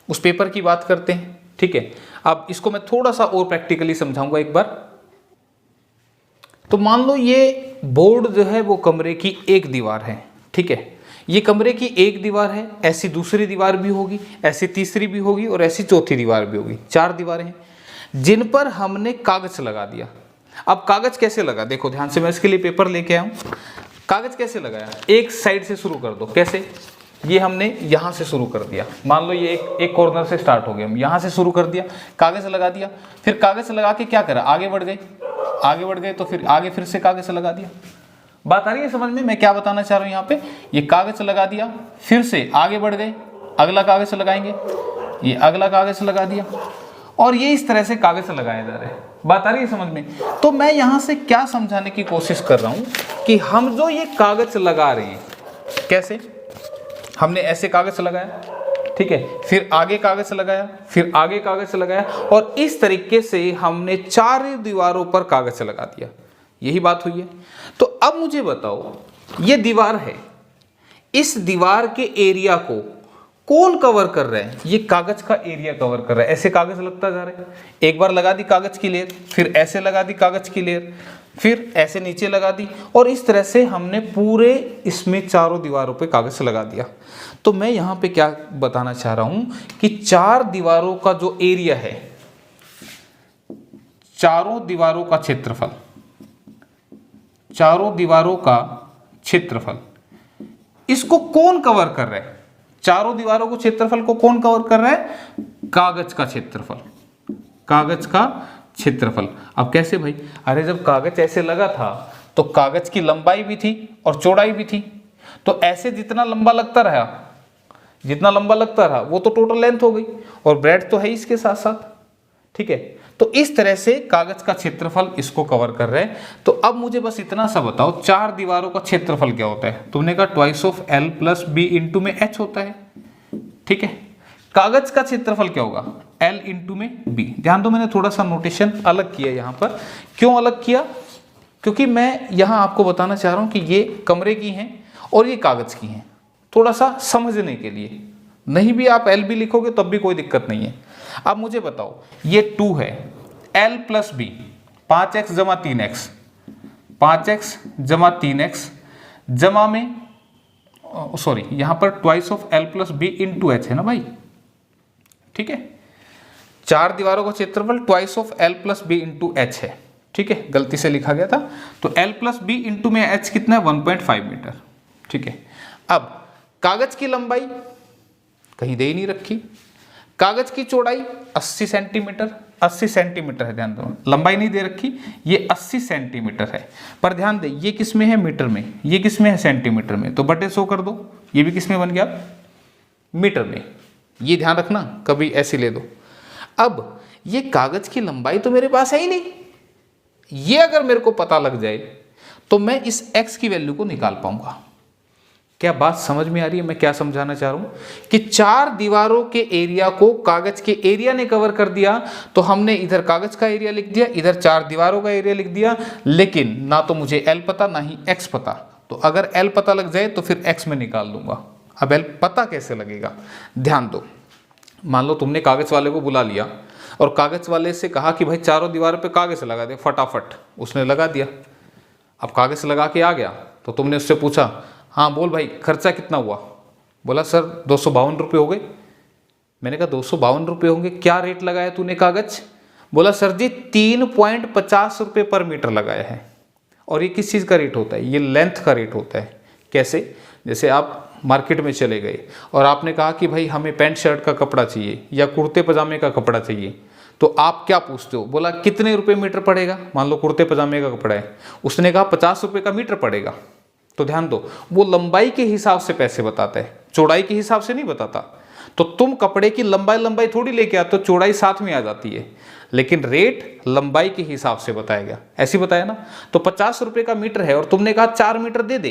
उस पेपर की बात करते हैं, ठीक है। अब इसको मैं थोड़ा सा और प्रैक्टिकली समझाऊंगा एक बार। तो मान लो ये बोर्ड जो है वो कमरे की एक दीवार है, ठीक है। ये कमरे की एक दीवार है, ऐसी दूसरी दीवार भी होगी, ऐसी तीसरी भी होगी और ऐसी चौथी दीवार भी होगी। 4 दीवारें हैं जिन पर हमने कागज लगा दिया। अब कागज कैसे लगा, देखो ध्यान से, मैं इसके लिए पेपर लेके आया हूं। कागज कैसे लगाया, एक साइड से शुरू कर दो। कैसे, ये हमने यहां से शुरू कर दिया, मान लो ये एक कॉर्नर से स्टार्ट हो गया, हम यहां से शुरू कर दिया, कागज लगा दिया। फिर कागज लगा के क्या करा, आगे बढ़ गए, तो फिर आगे फिर से कागज लगा दिया। बात आ रही है समझ में, मैं क्या बताना चाह रहा हूं यहाँ पे। ये कागज लगा दिया, फिर से आगे बढ़ गए, अगला कागज लगाएंगे, ये अगला कागज लगा दिया, और ये इस तरह से कागज लगाए जा रहे हैं। बात आ रही है समझ में। तो मैं यहाँ से क्या समझाने की कोशिश कर रहा हूँ कि हम जो ये कागज लगा रहे हैं, कैसे, हमने ऐसे कागज लगाया, ठीक है, फिर आगे कागज लगाया, फिर आगे कागज लगाया, और इस तरीके से हमने 4 दीवारों पर कागज लगा दिया। यही बात हुई है। तो अब मुझे बताओ, ये दीवार है, इस दीवार के एरिया को कौन कवर कर रहा है, ये कागज का एरिया कवर कर रहा है। ऐसे कागज लगता जा रहा है, एक बार लगा दी कागज की लेयर, फिर ऐसे लगा दी कागज की लेयर, फिर ऐसे नीचे लगा दी, और इस तरह से हमने पूरे इसमें 4 दीवारों पे कागज लगा दिया। तो मैं यहाँ पे क्या बताना चाह रहा हूँ कि 4 दीवारों का जो एरिया है, 4 दीवारों का क्षेत्रफल, 4 दीवारों का क्षेत्रफल, इसको कौन कवर कर रहा है। चारों दीवारों को क्षेत्रफल को कौन कवर कर रहा है? कागज का क्षेत्रफल, कागज का क्षेत्रफल। अब कैसे भाई? अरे जब कागज ऐसे लगा था तो कागज की लंबाई भी थी और चौड़ाई भी थी, तो ऐसे जितना लंबा लगता रहा, जितना लंबा लगता रहा वो तो टोटल लेंथ हो गई, और ब्रेड तो है इसके साथ साथ, ठीक है। तो इस तरह से कागज का क्षेत्रफल इसको कवर कर रहे हैं। तो अब मुझे बस इतना सा बताओ, चार दीवारों का क्षेत्रफल क्या होता है? तुमने कहा twice of L plus B into में एच होता है, ठीक है। कागज का क्षेत्रफल क्या होगा? एल इंटू में बी। ध्यान दो, मैंने थोड़ा सा नोटेशन अलग किया यहाँ पर। क्यों अलग किया? क्योंकि मैं यहाँ आपको बताना चाह रहा हूँ कि ये कमरे की हैं और ये कागज की हैं, थोड़ा सा समझने के लिए। नहीं भी आप एल भी लिखोगे तब भी कोई दिक्कत नहीं है। अब मुझे बताओ, ये 2 है, एल प्लस बी 5x जमा 3x, 5x जमा 3x जमा में सॉरी यहां पर twice of L plus B into H है ना भाई, ठीक है। चार दीवारों का क्षेत्रफल twice of L plus B into H है, ठीक है, गलती से लिखा गया था। तो एल प्लस बी इंटू में एच कितना है? 1.5 मीटर, ठीक है। अब कागज की लंबाई कहीं दे ही नहीं रखी, कागज की चौड़ाई 80 सेंटीमीटर, 80 सेंटीमीटर है, ध्यान दो, लंबाई नहीं दे रखी, ये 80 सेंटीमीटर है। पर ध्यान दे, ये किस में है? मीटर में। ये किस में है? सेंटीमीटर में। तो बटे 100 कर दो, ये भी किस में बन गया? मीटर में। ये ध्यान रखना, कभी ऐसे ले दो। अब ये कागज की लंबाई तो मेरे पास है ही नहीं, ये अगर मेरे को पता लग जाए तो मैं इस x की वैल्यू को निकाल पाऊंगा। क्या बात समझ में आ रही है मैं क्या समझाना चाह रहा हूं? कि चार दीवारों के एरिया को कागज के एरिया ने कवर कर दिया, तो हमने इधर कागज का एरिया लिख दिया, इधर चार दीवारों का एरिया लिख दिया, लेकिन ना तो मुझे l पता ना ही x पता। तो अगर l पता लग जाए तो फिर x में निकाल दूंगा। अब l पता कैसे लगेगा? ध्यान दो, मान लो तुमने कागज वाले को बुला लिया और कागज वाले से कहा कि भाई चारों दीवारों पे कागज लगा दे, फटाफट उसने लगा दिया। अब कागज लगा के आ गया तो तुमने उससे पूछा, हाँ बोल भाई खर्चा कितना हुआ? बोला सर 252 रुपये हो गए। मैंने कहा 252 रुपये होंगे, क्या रेट लगाया तूने कागज? बोला सर जी 3.50 रुपये पर मीटर लगाया है। और ये किस चीज़ का रेट होता है? ये लेंथ का रेट होता है। कैसे? जैसे आप मार्केट में चले गए और आपने कहा कि भाई हमें पैंट शर्ट का कपड़ा चाहिए या कुर्ते पजामे का कपड़ा चाहिए, तो आप क्या पूछते हो? बोला कितने रुपए मीटर पड़ेगा? मान लो कुर्ते पजामे का कपड़ा है, उसने कहा 50 रुपये का मीटर पड़ेगा। तो ध्यान दो, वो लंबाई के हिसाब से पैसे बताता है, चौड़ाई के हिसाब से नहीं बताता। तो तुम कपड़े की लंबाई थोड़ी लेके आते हो, चौड़ाई साथ में आ जाती है, लेकिन रेट लंबाई के हिसाब से बताएगा। ऐसे बताया ना? तो 50 रुपये का मीटर है और तुमने कहा 4 मीटर दे दे,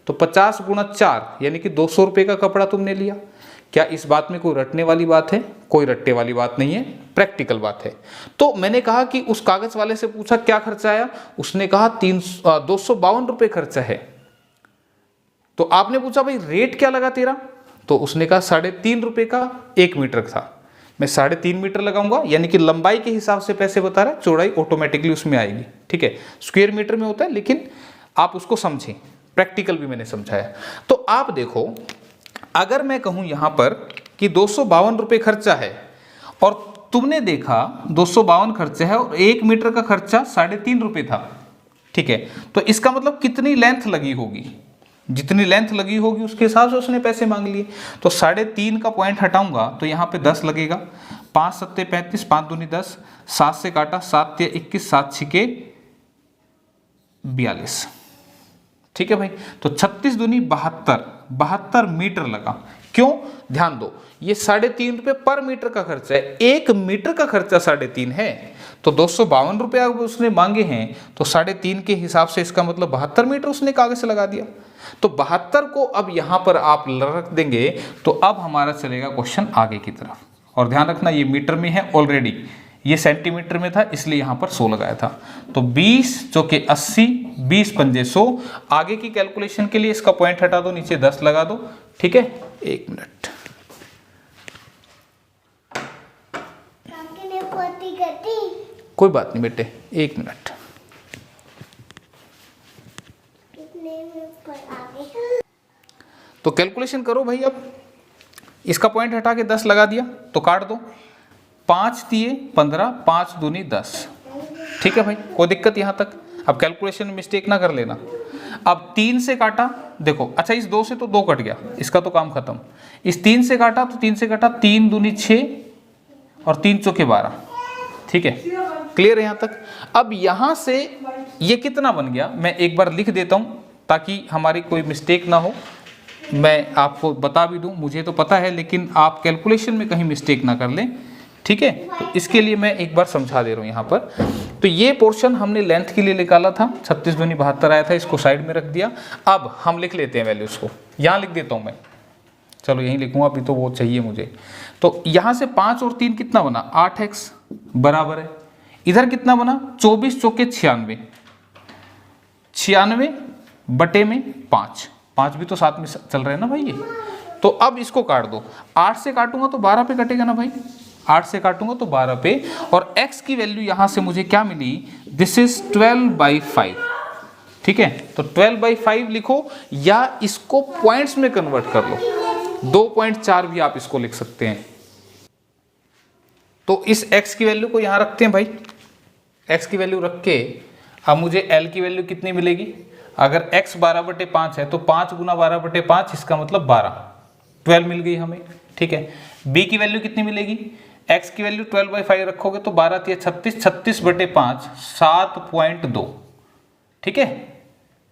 तो 50 गुणा 4 यानी कि 200 रुपये का कपड़ा तुमने लिया। क्या इस बात में कोई रटने वाली बात है? कोई रटने वाली बात नहीं है, प्रैक्टिकल बात है। तो मैंने कहा कि उस कागज वाले से पूछा क्या खर्चा आया, उसने कहा 252 रुपये खर्चा है। तो आपने पूछा भाई रेट क्या लगा तेरा? तो उसने कहा 3.5 रुपये का 1 मीटर था। मैं 3.5 मीटर लगाऊंगा, यानी कि लंबाई के हिसाब से पैसे बता रहा है, चौड़ाई ऑटोमेटिकली उसमें आएगी, ठीक है। स्क्वायर मीटर में होता है, लेकिन आप उसको समझें, प्रैक्टिकल भी मैंने समझाया। तो आप देखो, अगर मैं कहूं यहां पर कि 252 रुपये खर्चा है और तुमने देखा 252 खर्चा है और 1 मीटर का खर्चा 3.5 रुपये था, ठीक है, तो इसका मतलब कितनी लेंथ लगी होगी? जितनी लेंथ लगी होगी उसके हिसाब से उसने पैसे मांग लिए। तो 3.5 का पॉइंट हटाऊंगा तो यहाँ पे 10 लगेगा, 5 सत्ते 35, 5 दूनी 10, 7 से काटा, 7 तिया 21, 7 छिके 42, ठीक है भाई। तो 36 दूनी 72 मीटर लगा। क्यों? ध्यान दो, ये 3.5 रुपये पर मीटर का खर्चा है, 1 मीटर का खर्चा 3.5 है। तो 252 रुपये अगर उसने मांगे हैं तो 3.5 के हिसाब से इसका मतलब 72 मीटर उसने कागज से लगा दिया। तो 72 को अब यहां पर आप रख देंगे तो अब हमारा चलेगा क्वेश्चन आगे की तरफ। और ध्यान रखना ये मीटर में है ऑलरेडी, ये सेंटीमीटर में था इसलिए यहां पर 100 लगाया था। तो 20 चौके 80, 20 पंजे 100। आगे की कैलकुलेशन के लिए इसका पॉइंट हटा दो, नीचे 10 लगा दो, ठीक है। 1 मिनट, कोई बात नहीं बेटे, 1 मिनट। तो कैलकुलेशन करो भाई। अब इसका पॉइंट हटा के 10 लगा दिया तो काट दो, 5 तिये 15, 5 दूनी 10, ठीक है भाई, कोई दिक्कत यहाँ तक? अब कैलकुलेशन में मिस्टेक ना कर लेना। अब 3 से काटा, देखो अच्छा इस 2 से तो 2 कट गया, इसका तो काम खत्म। इस 3 से काटा तो 3 से काटा, 3 दूनी 6 और 3 चौके 12। ठीक है, क्लियर है यहाँ तक। अब यहाँ से ये कितना बन गया, मैं एक बार लिख देता हूँ ताकि हमारी कोई मिस्टेक ना हो। मैं आपको बता भी दूँ, मुझे तो पता है लेकिन आप कैलकुलेशन में कहीं मिस्टेक ना कर लें। ठीक है, तो इसके लिए मैं एक बार समझा दे रहा हूँ यहाँ पर। तो ये पोर्शन हमने लेंथ के लिए निकाला था, 36 दूनी 72 आया था, इसको साइड में रख दिया। अब हम लिख लेते हैं वैल्यूज़ को, यहाँ लिख देता हूँ मैं, चलो यहीं लिखूँगा, अभी तो वो चाहिए मुझे। तो यहाँ से 5 और 3 कितना बना, 8x बराबर है, इधर कितना बना 24 चौके 96, 96 बटे में 5, 5 भी तो साथ में चल रहे हैं ना भाई ये। तो अब इसको काट दो, 8 से काटूंगा तो 12 पे कटेगा ना भाई, 8 से काटूंगा तो 12 पे, और x की वैल्यू यहां से मुझे क्या मिली, दिस इज 12/5। ठीक है, तो 12/5 लिखो या इसको पॉइंट्स में कन्वर्ट कर लो, 2.4 भी आप इसको लिख सकते हैं। तो इस x की वैल्यू को यहां रखते हैं भाई, x की वैल्यू रख के अब मुझे l की वैल्यू कितनी मिलेगी, अगर x 12/5 है तो 5 गुना 12/5, इसका मतलब 12 मिल गई हमें। ठीक है, b की वैल्यू कितनी मिलेगी, x की वैल्यू 12/5 रखोगे तो 12 × 36, 36/5 7.2। ठीक है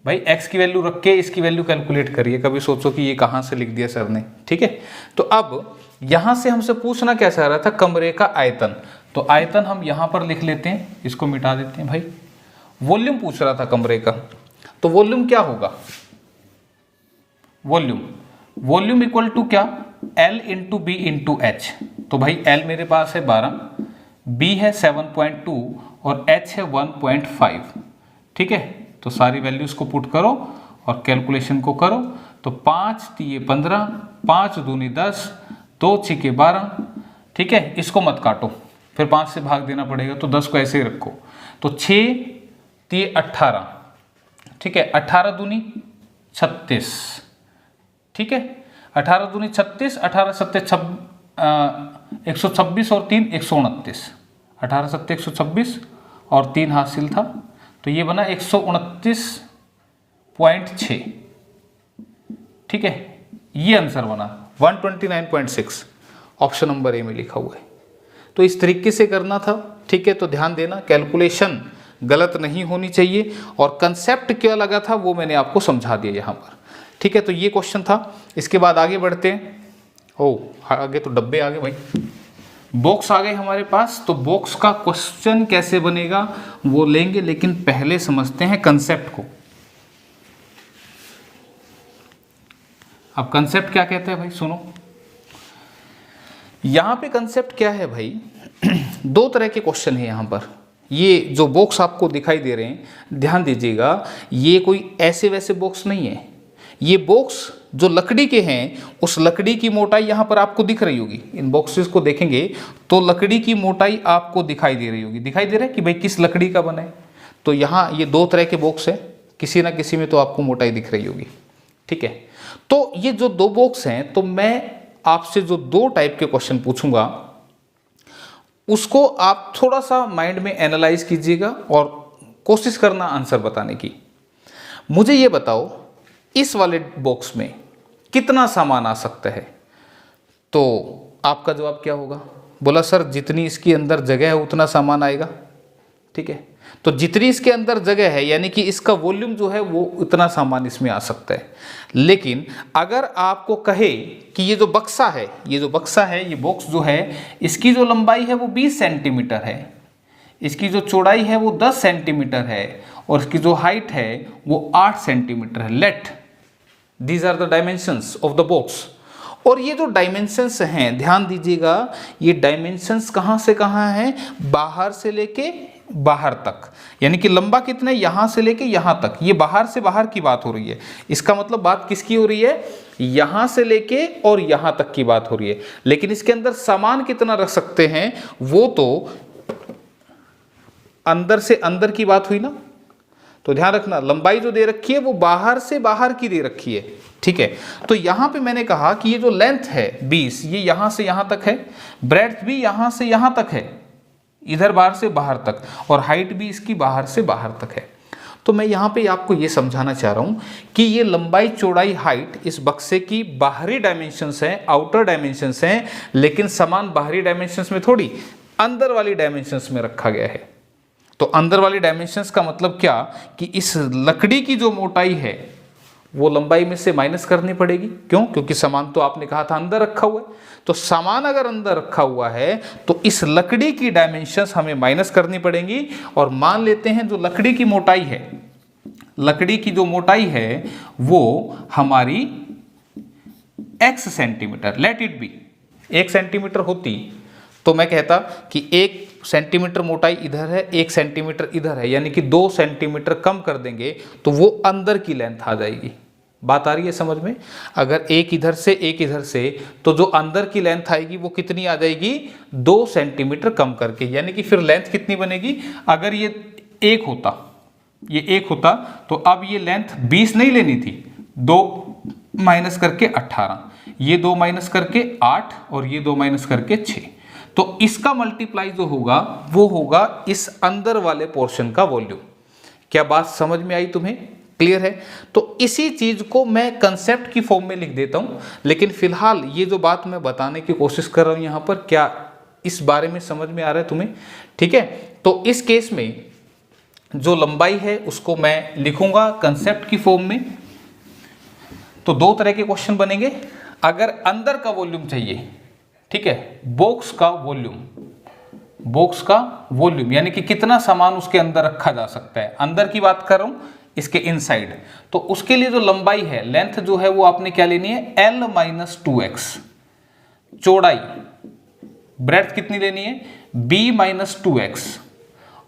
भाई, x की वैल्यू रख के इसकी वैल्यू कैलकुलेट करिए, कभी सोचो कि ये कहाँ से लिख दिया सर ने। ठीक है, तो अब यहाँ से हमसे पूछना क्या चाह रहा था, कमरे का आयतन। तो आयतन हम यहाँ पर लिख लेते हैं, इसको मिटा देते हैं भाई। वॉल्यूम पूछ रहा था कमरे का, तो वॉल्यूम क्या होगा, वॉल्यूम इक्वल टू क्या, L into B into H. तो भाई L मेरे पास है 12, B है 7.2 और H है 1.5। ठीक है, तो सारी वैल्यूज को पुट करो और कैलकुलेशन को करो। तो 5 × 15, 5 दूनी 10, 2 × 12। ठीक है, इसको मत काटो, फिर 5 से भाग देना पड़ेगा, तो 10 को ऐसे ही रखो। तो 6 × 18। ठीक है, 18 दूनी 36। ठीक है, 18 दूनी 36, 18 सत्ते 126 और 3 129, 18 सत्ते 126 और 3 हासिल था, तो ये बना 129.6। ठीक है, ये आंसर बना 129.6, ऑप्शन नंबर ए में लिखा हुआ है। तो इस तरीके से करना था। ठीक है, तो ध्यान देना, कैलकुलेशन गलत नहीं होनी चाहिए, और कंसेप्ट क्या लगा था वो मैंने आपको समझा दिया यहाँ पर। ठीक है, तो ये क्वेश्चन था। इसके बाद आगे बढ़ते हैं। आगे तो डब्बे आ गए भाई, बॉक्स आ गए हमारे पास। तो बॉक्स का क्वेश्चन कैसे बनेगा वो लेंगे, लेकिन पहले समझते हैं कंसेप्ट को। अब कंसेप्ट क्या कहते हैं भाई, सुनो। यहां पे कंसेप्ट क्या है भाई, 2 तरह के क्वेश्चन है यहां पर। ये जो बॉक्स आपको दिखाई दे रहे हैं, ध्यान दीजिएगा, ये कोई ऐसे वैसे बॉक्स नहीं है। ये बॉक्स जो लकड़ी के हैं, उस लकड़ी की मोटाई यहाँ पर आपको दिख रही होगी। इन बॉक्सेस को देखेंगे तो लकड़ी की मोटाई आपको दिखाई दे रही होगी। दिखाई दे रहा है कि भाई किस लकड़ी का बना है। तो यहाँ ये 2 तरह के बॉक्स है, किसी ना किसी में तो आपको मोटाई दिख रही होगी। ठीक है, तो ये जो 2 बॉक्स हैं, तो मैं आपसे जो 2 टाइप के क्वेश्चन पूछूंगा, उसको आप थोड़ा सा माइंड में एनालाइज कीजिएगा और कोशिश करना आंसर बताने की। मुझे ये बताओ, इस वाले बॉक्स में कितना सामान आ सकता है? तो आपका जवाब क्या होगा? बोला सर जितनी इसके अंदर जगह है उतना सामान आएगा। ठीक है, तो जितनी इसके अंदर जगह है यानी कि इसका वॉल्यूम जो है वो उतना सामान इसमें आ सकता है। लेकिन अगर आपको कहे कि ये जो बक्सा है, ये बॉक्स जो है, इसकी जो लंबाई है वो 20 सेंटीमीटर है, इसकी जो चौड़ाई है वो 10 सेंटीमीटर है, और इसकी जो हाइट है वो 8 सेंटीमीटर है। Let these are the dimensions of the box. और ये जो डायमेंशंस हैं, ध्यान दीजिएगा, ये डायमेंशंस कहाँ से कहाँ हैं? बाहर से लेके बाहर तक, यानी कि लंबा कितना है, यहाँ से लेके यहाँ तक। ये बाहर से बाहर की बात हो रही है। इसका मतलब बात किसकी हो रही है? यहाँ से लेके और यहाँ तक की बात हो रही है। लेकिन इसके अंदर सामान कितना रख सकते हैं, वो तो अंदर से अंदर की बात हुई ना। तो ध्यान रखना, लंबाई जो दे रखी है वो बाहर से बाहर की दे रखी है। ठीक है, तो यहां पे मैंने कहा कि ये जो लेंथ है 20, ये यहां से यहां तक है, ब्रेड्थ भी यहां से यहां तक है, इधर बाहर से बाहर तक, और हाइट भी इसकी बाहर से बाहर तक है। तो मैं यहाँ पे आपको ये समझाना चाह रहा हूँ कि ये लंबाई चौड़ाई हाइट इस बक्से की बाहरी डायमेंशंस हैं, आउटर डायमेंशंस हैं, लेकिन समान बाहरी डायमेंशंस में थोड़ी, अंदर वाली डायमेंशंस में रखा गया है। तो अंदर वाली डायमेंशंस का मतलब क्या कि इस लकड़ी की जो मोटाई है वो लंबाई में से माइनस करनी पड़ेगी। क्यों? क्योंकि सामान तो आपने कहा था अंदर रखा हुआ है, तो सामान अगर अंदर रखा हुआ है तो इस लकड़ी की डायमेंशंस हमें माइनस करनी पड़ेंगी। और मान लेते हैं जो लकड़ी की मोटाई है, लकड़ी की जो मोटाई है वो हमारी x centimetre, let it be 1 centimetre होती तो मैं कहता कि 1 सेंटीमीटर मोटाई इधर है, 1 सेंटीमीटर इधर है, यानी कि 2 सेंटीमीटर कम कर देंगे तो वो अंदर की लेंथ आ जाएगी। बात आ रही है समझ में? अगर एक इधर से एक इधर से, तो जो अंदर की लेंथ आएगी वो कितनी आ जाएगी? 2 सेंटीमीटर कम करके, यानी कि फिर लेंथ कितनी बनेगी? अगर ये 1 होता, ये 1 होता तो अब ये लेंथ 20 नहीं लेनी थी, 2 माइनस करके 18, ये 2 माइनस करके 8 और ये 2 माइनस करके 6। तो इसका मल्टीप्लाई जो होगा वो होगा इस अंदर वाले पोर्शन का वॉल्यूम। क्या बात समझ में आई तुम्हें? क्लियर है? तो इसी चीज को मैं कंसेप्ट की फॉर्म में लिख देता हूं, लेकिन फिलहाल ये जो बात मैं बताने की कोशिश कर रहा हूं यहां पर, क्या इस बारे में समझ में आ रहा है तुम्हें? ठीक है, तो इस केस में जो लंबाई है उसको मैं लिखूंगा कंसेप्ट की फॉर्म में। तो 2 तरह के क्वेश्चन बनेंगे। अगर अंदर का वॉल्यूम चाहिए, ठीक है, बॉक्स का वॉल्यूम, बॉक्स का वॉल्यूम यानी कि कितना सामान उसके अंदर रखा जा सकता है, अंदर की बात कर रहा हूं, इसके इनसाइड, तो उसके लिए जो लंबाई है, लेंथ जो है वो आपने क्या लेनी है? L-2x। चौड़ाई, ब्रेड्थ कितनी लेनी है? B-2x।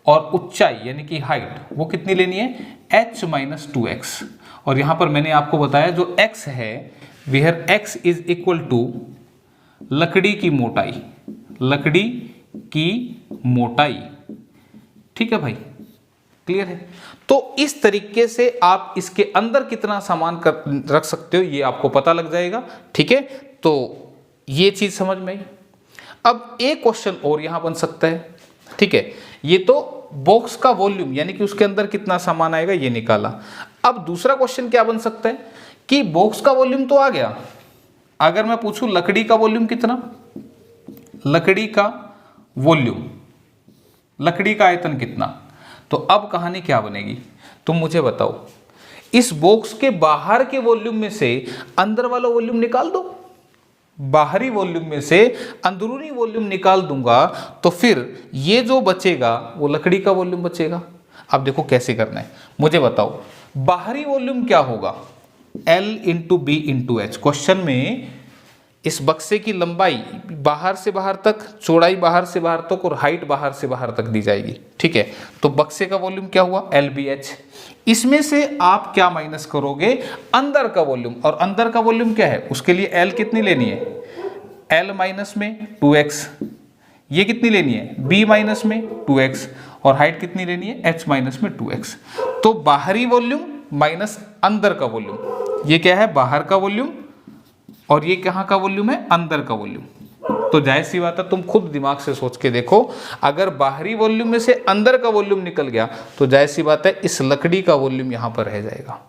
और ऊंचाई यानी कि हाइट वो कितनी लेनी है? H-2x। और यहां पर मैंने आपको बताया जो x है, where x is equal to लकड़ी की मोटाई, लकड़ी की मोटाई। ठीक है भाई, क्लियर है? तो इस तरीके से आप इसके अंदर कितना सामान रख सकते हो ये आपको पता लग जाएगा। ठीक है, तो ये चीज समझ में आई। अब एक क्वेश्चन और यहां बन सकता है। ठीक है, ये तो बॉक्स का वॉल्यूम यानी कि उसके अंदर कितना सामान आएगा ये निकाला। अब दूसरा क्वेश्चन क्या बन सकता है कि बॉक्स का वॉल्यूम तो आ गया, अगर मैं पूछूं लकड़ी का वॉल्यूम कितना, लकड़ी का वॉल्यूम, लकड़ी का आयतन कितना, तो अब कहानी क्या बनेगी तुम मुझे बताओ। इस बॉक्स के बाहर के वॉल्यूम में से अंदर वाला वॉल्यूम निकाल दो, बाहरी वॉल्यूम में से अंदरूनी वॉल्यूम निकाल दूंगा तो फिर ये जो बचेगा वो लकड़ी का वॉल्यूम बचेगा। अब देखो कैसे करना है मुझे बताओ। बाहरी वॉल्यूम क्या होगा? L into B into H. Question में इस बक्से की लंबाई बाहर से बाहर तक, चौड़ाई बाहर से बाहर तक और हाइट बाहर से बाहर तक दी जाएगी। ठीक है, तो बक्से का वॉल्यूम क्या हुआ? LBH। इसमें से आप क्या माइनस करोगे? अंदर का वॉल्यूम। और अंदर का वॉल्यूम क्या है? उसके लिए L कितनी लेनी है? L माइनस में 2x। ये कितनी लेनी है? B माइनस में 2x। और हाइट कितनी लेनी है? H माइनस में 2x। तो बाहरी वॉल्यूम माइनस अंदर का वॉल्यूम, ये क्या है? बाहर का वॉल्यूम। और ये कहाँ का वॉल्यूम है? अंदर का वॉल्यूम। तो जाहिर सी बात है, तुम खुद दिमाग से सोच के देखो, अगर बाहरी वॉल्यूम में से अंदर का वॉल्यूम निकल गया तो जाहिर सी बात है इस लकड़ी का वॉल्यूम यहां पर रह जाएगा।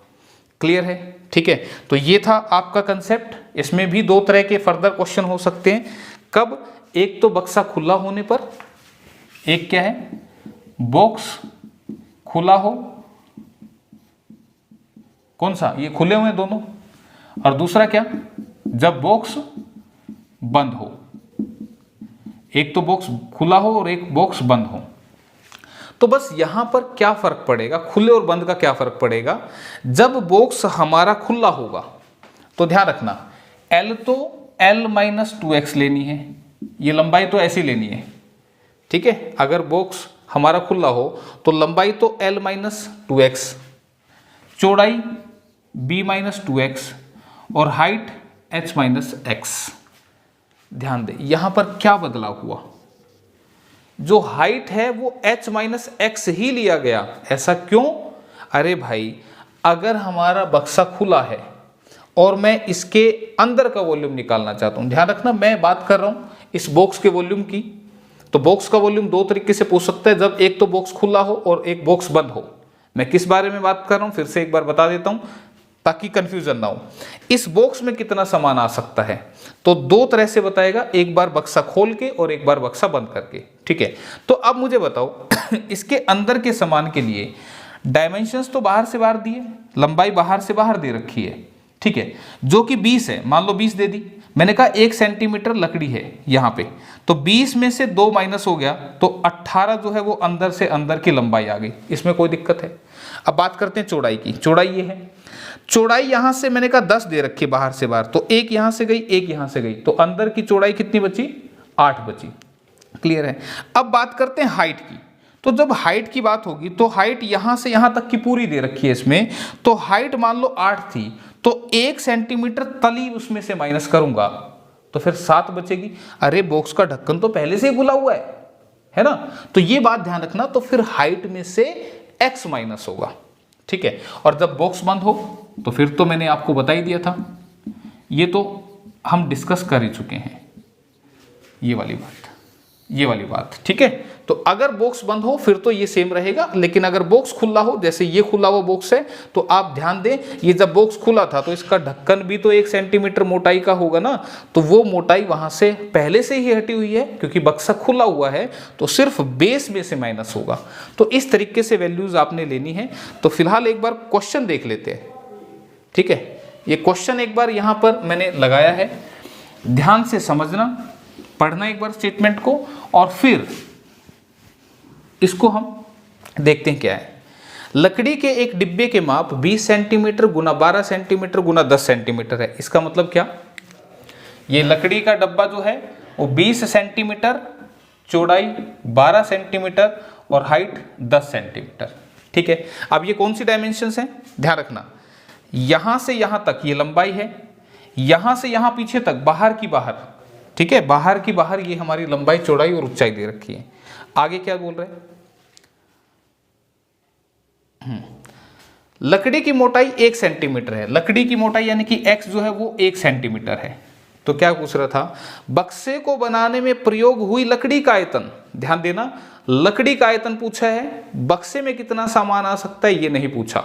क्लियर है? ठीक है, तो ये था आपका कंसेप्ट। इसमें भी 2 तरह के फर्दर क्वेश्चन हो सकते हैं। कब? एक तो बक्सा खुला होने पर, एक क्या है? बॉक्स खुला हो, कौन सा? ये खुले हुए दोनों। और दूसरा क्या? जब बॉक्स बंद हो। एक तो बॉक्स खुला हो और एक बॉक्स बंद हो। तो बस यहां पर क्या फर्क पड़ेगा, खुले और बंद का क्या फर्क पड़ेगा? जब बॉक्स हमारा खुला होगा तो ध्यान रखना, L तो L-2x लेनी है, ये लंबाई तो ऐसी लेनी है। ठीक है, अगर बॉक्स हमारा खुला हो तो लंबाई तो L-2x, चौड़ाई B-2x और हाइट H-x। ध्यान दे यहां पर क्या बदलाव हुआ? जो हाइट है वो H-x ही लिया गया। ऐसा क्यों? अरे भाई, अगर हमारा बक्सा खुला है और मैं इसके अंदर का वॉल्यूम निकालना चाहता हूं, ध्यान रखना मैं बात कर रहा हूं इस बॉक्स के वॉल्यूम की, तो बॉक्स का वॉल्यूम 2 तरीके से पूछ सकता है, जब एक तो बॉक्स खुला हो और एक बॉक्स बंद हो। मैं किस बारे में बात कर रहा हूं फिर से एक बार बता देता हूं ताकि कंफ्यूजन ना हो। इस बॉक्स में कितना सामान आ सकता है, तो दो तरह से बताएगा, एक बार बक्सा खोल के और एक बार बक्सा बंद करके, ठीक है। तो अब मुझे बताओ इसके अंदर के सामान के लिए डायमेंशंस तो बाहर से बाहर दिए, लंबाई बाहर से बाहर दे रखी है, ठीक है, जो कि 20 है, मान लो 20 दे दी। मैंने कहा 1 सेंटीमीटर लकड़ी है यहाँ पे, तो 20 में से 2 माइनस हो गया तो 18 जो है वो अंदर से अंदर की लंबाई आ गई, इसमें कोई दिक्कत है। अब बात करते हैं चौड़ाई की। चौड़ाई ये है, चौड़ाई यहां से मैंने कहा 10 दे रखी है बाहर से बाहर, तो एक यहां से गई एक यहां से गई, तो अंदर की चौड़ाई कितनी बची, 8 बची। क्लियर है। अब बात करते हैं हाइट की। तो जब हाइट की बात होगी तो हाइट यहां से यहां तक की पूरी दे रखी है इसमें, तो हाइट मान लो 8 थी, तो 1 सेंटीमीटर तली उसमें से माइनस करूंगा तो फिर 7 बचेगी। अरे बॉक्स का ढक्कन तो पहले से ही खुला हुआ है ना, तो ये बात ध्यान रखना। तो फिर हाइट में से x माइनस होगा, ठीक है। और जब बॉक्स बंद हो तो फिर तो मैंने आपको बता ही दिया था, ये तो हम डिस्कस कर ही चुके हैं, ये वाली बात, ठीक है। तो अगर बॉक्स बंद हो फिर तो ये सेम रहेगा, लेकिन अगर बॉक्स खुला हो, जैसे ये खुला हुआ बॉक्स है, तो आप ध्यान दें, ये जब बॉक्स खुला था तो इसका ढक्कन भी तो 1 सेंटीमीटर मोटाई का होगा ना, तो वो मोटाई वहां से पहले से ही हटी हुई है, क्योंकि बक्सा खुला हुआ है, तो सिर्फ बेस में से माइनस होगा। तो इस तरीके से वैल्यूज आपने लेनी है। तो फिलहाल एक बार क्वेश्चन देख लेते हैं, ठीक है। ये क्वेश्चन एक बार यहां पर मैंने लगाया है, ध्यान से समझना, पढ़ना एक बार स्टेटमेंट को, और फिर इसको हम देखते हैं क्या है। लकड़ी के एक डिब्बे के माप 20 सेंटीमीटर गुना 12 सेंटीमीटर गुना 10 सेंटीमीटर है। इसका मतलब क्या, ये लकड़ी का डब्बा जो है वो 20 सेंटीमीटर, चौड़ाई 12 सेंटीमीटर और हाइट 10 सेंटीमीटर, ठीक है। अब ये कौन सी डायमेंशंस हैं, ध्यान रखना, यहां से यहां तक ये लंबाई है, यहां से यहां पीछे तक बाहर की बाहर, ठीक है, बाहर की बाहर ये हमारी लंबाई, चौड़ाई और ऊंचाई दे रखी है। आगे क्या बोल रहे हैं, लकड़ी की मोटाई 1 सेंटीमीटर है। लकड़ी की मोटाई यानी कि x जो है वो 1 सेंटीमीटर है। तो क्या पूछ रहा था, बक्से को बनाने में प्रयोग हुई लकड़ी का आयतन, ध्यान देना, लकड़ी का आयतन पूछा है, बक्से में कितना सामान आ सकता है ये नहीं पूछा।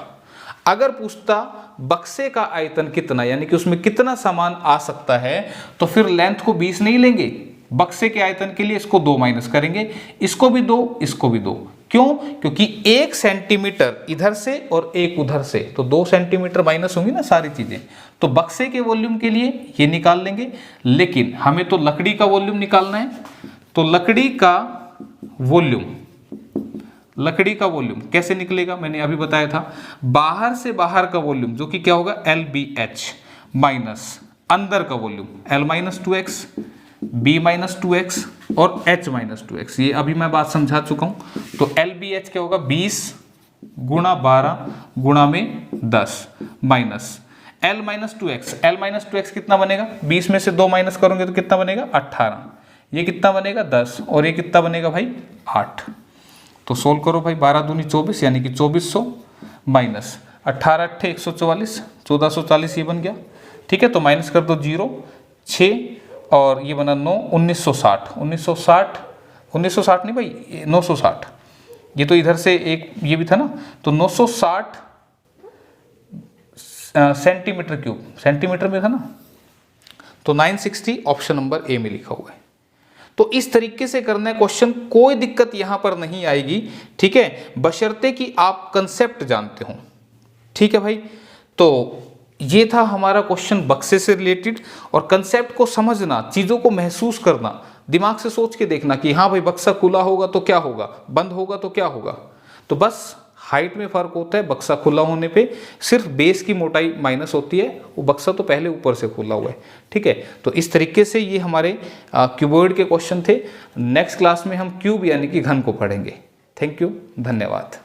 अगर पूछता बक्से का आयतन कितना, यानी कि उसमें कितना सामान आ सकता है, तो फिर लेंथ को 20 नहीं लेंगे, बक्से के आयतन के लिए इसको 2 माइनस करेंगे, इसको भी 2, इसको भी 2। क्यों, क्योंकि 1 सेंटीमीटर इधर से और 1 उधर से, तो 2 सेंटीमीटर माइनस होंगी ना सारी चीजें। तो बक्से के वॉल्यूम के लिए ये निकाल लेंगे, लेकिन हमें तो लकड़ी का वॉल्यूम निकालना है। तो लकड़ी का वॉल्यूम कैसे निकलेगा, मैंने अभी बताया था, बाहर से बाहर का वॉल्यूम जो कि क्या होगा LBH माइनस अंदर का volume L minus 2x, B minus 2x और H माइनस 2x। ये अभी मैं बात समझा चुका हूं। तो LBH क्या होगा, 20 गुणा 12 गुणा में 10 minus L minus 2x। L minus 2x कितना बनेगा, 20 में से 2 माइनस करोगे तो कितना बनेगा 18, ये कितना बनेगा 10 और ये कितना बनेगा भाई 8। तो सोल्व करो भाई, 12 दूनी 24 यानी कि 2400 माइनस 18 अट्ठे 144, 1440 ये बन गया, ठीक है। तो माइनस कर दो 0, 6 और ये बना 9, 1960 नहीं भाई 960, ये तो इधर से एक ये भी था ना, तो 960 सेंटीमीटर क्यूब, सेंटीमीटर में था ना, तो 960 ऑप्शन नंबर ए में लिखा हुआ है। तो इस तरीके से करना है क्वेश्चन, कोई दिक्कत यहां पर नहीं आएगी, ठीक है, बशर्ते कि आप कंसेप्ट जानते हो, ठीक है भाई। तो ये था हमारा क्वेश्चन बक्से से रिलेटेड, और कंसेप्ट को समझना, चीजों को महसूस करना, दिमाग से सोच के देखना कि हाँ भाई बक्सा खुला होगा तो क्या होगा, बंद होगा तो क्या होगा। तो बस हाइट में फर्क होता है, बक्सा खुला होने पे सिर्फ बेस की मोटाई माइनस होती है, वो बक्सा तो पहले ऊपर से खुला हुआ है, ठीक है। तो इस तरीके से ये हमारे क्यूबॉइड के क्वेश्चन थे। नेक्स्ट क्लास में हम क्यूब यानी कि घन को पढ़ेंगे। थैंक यू, धन्यवाद।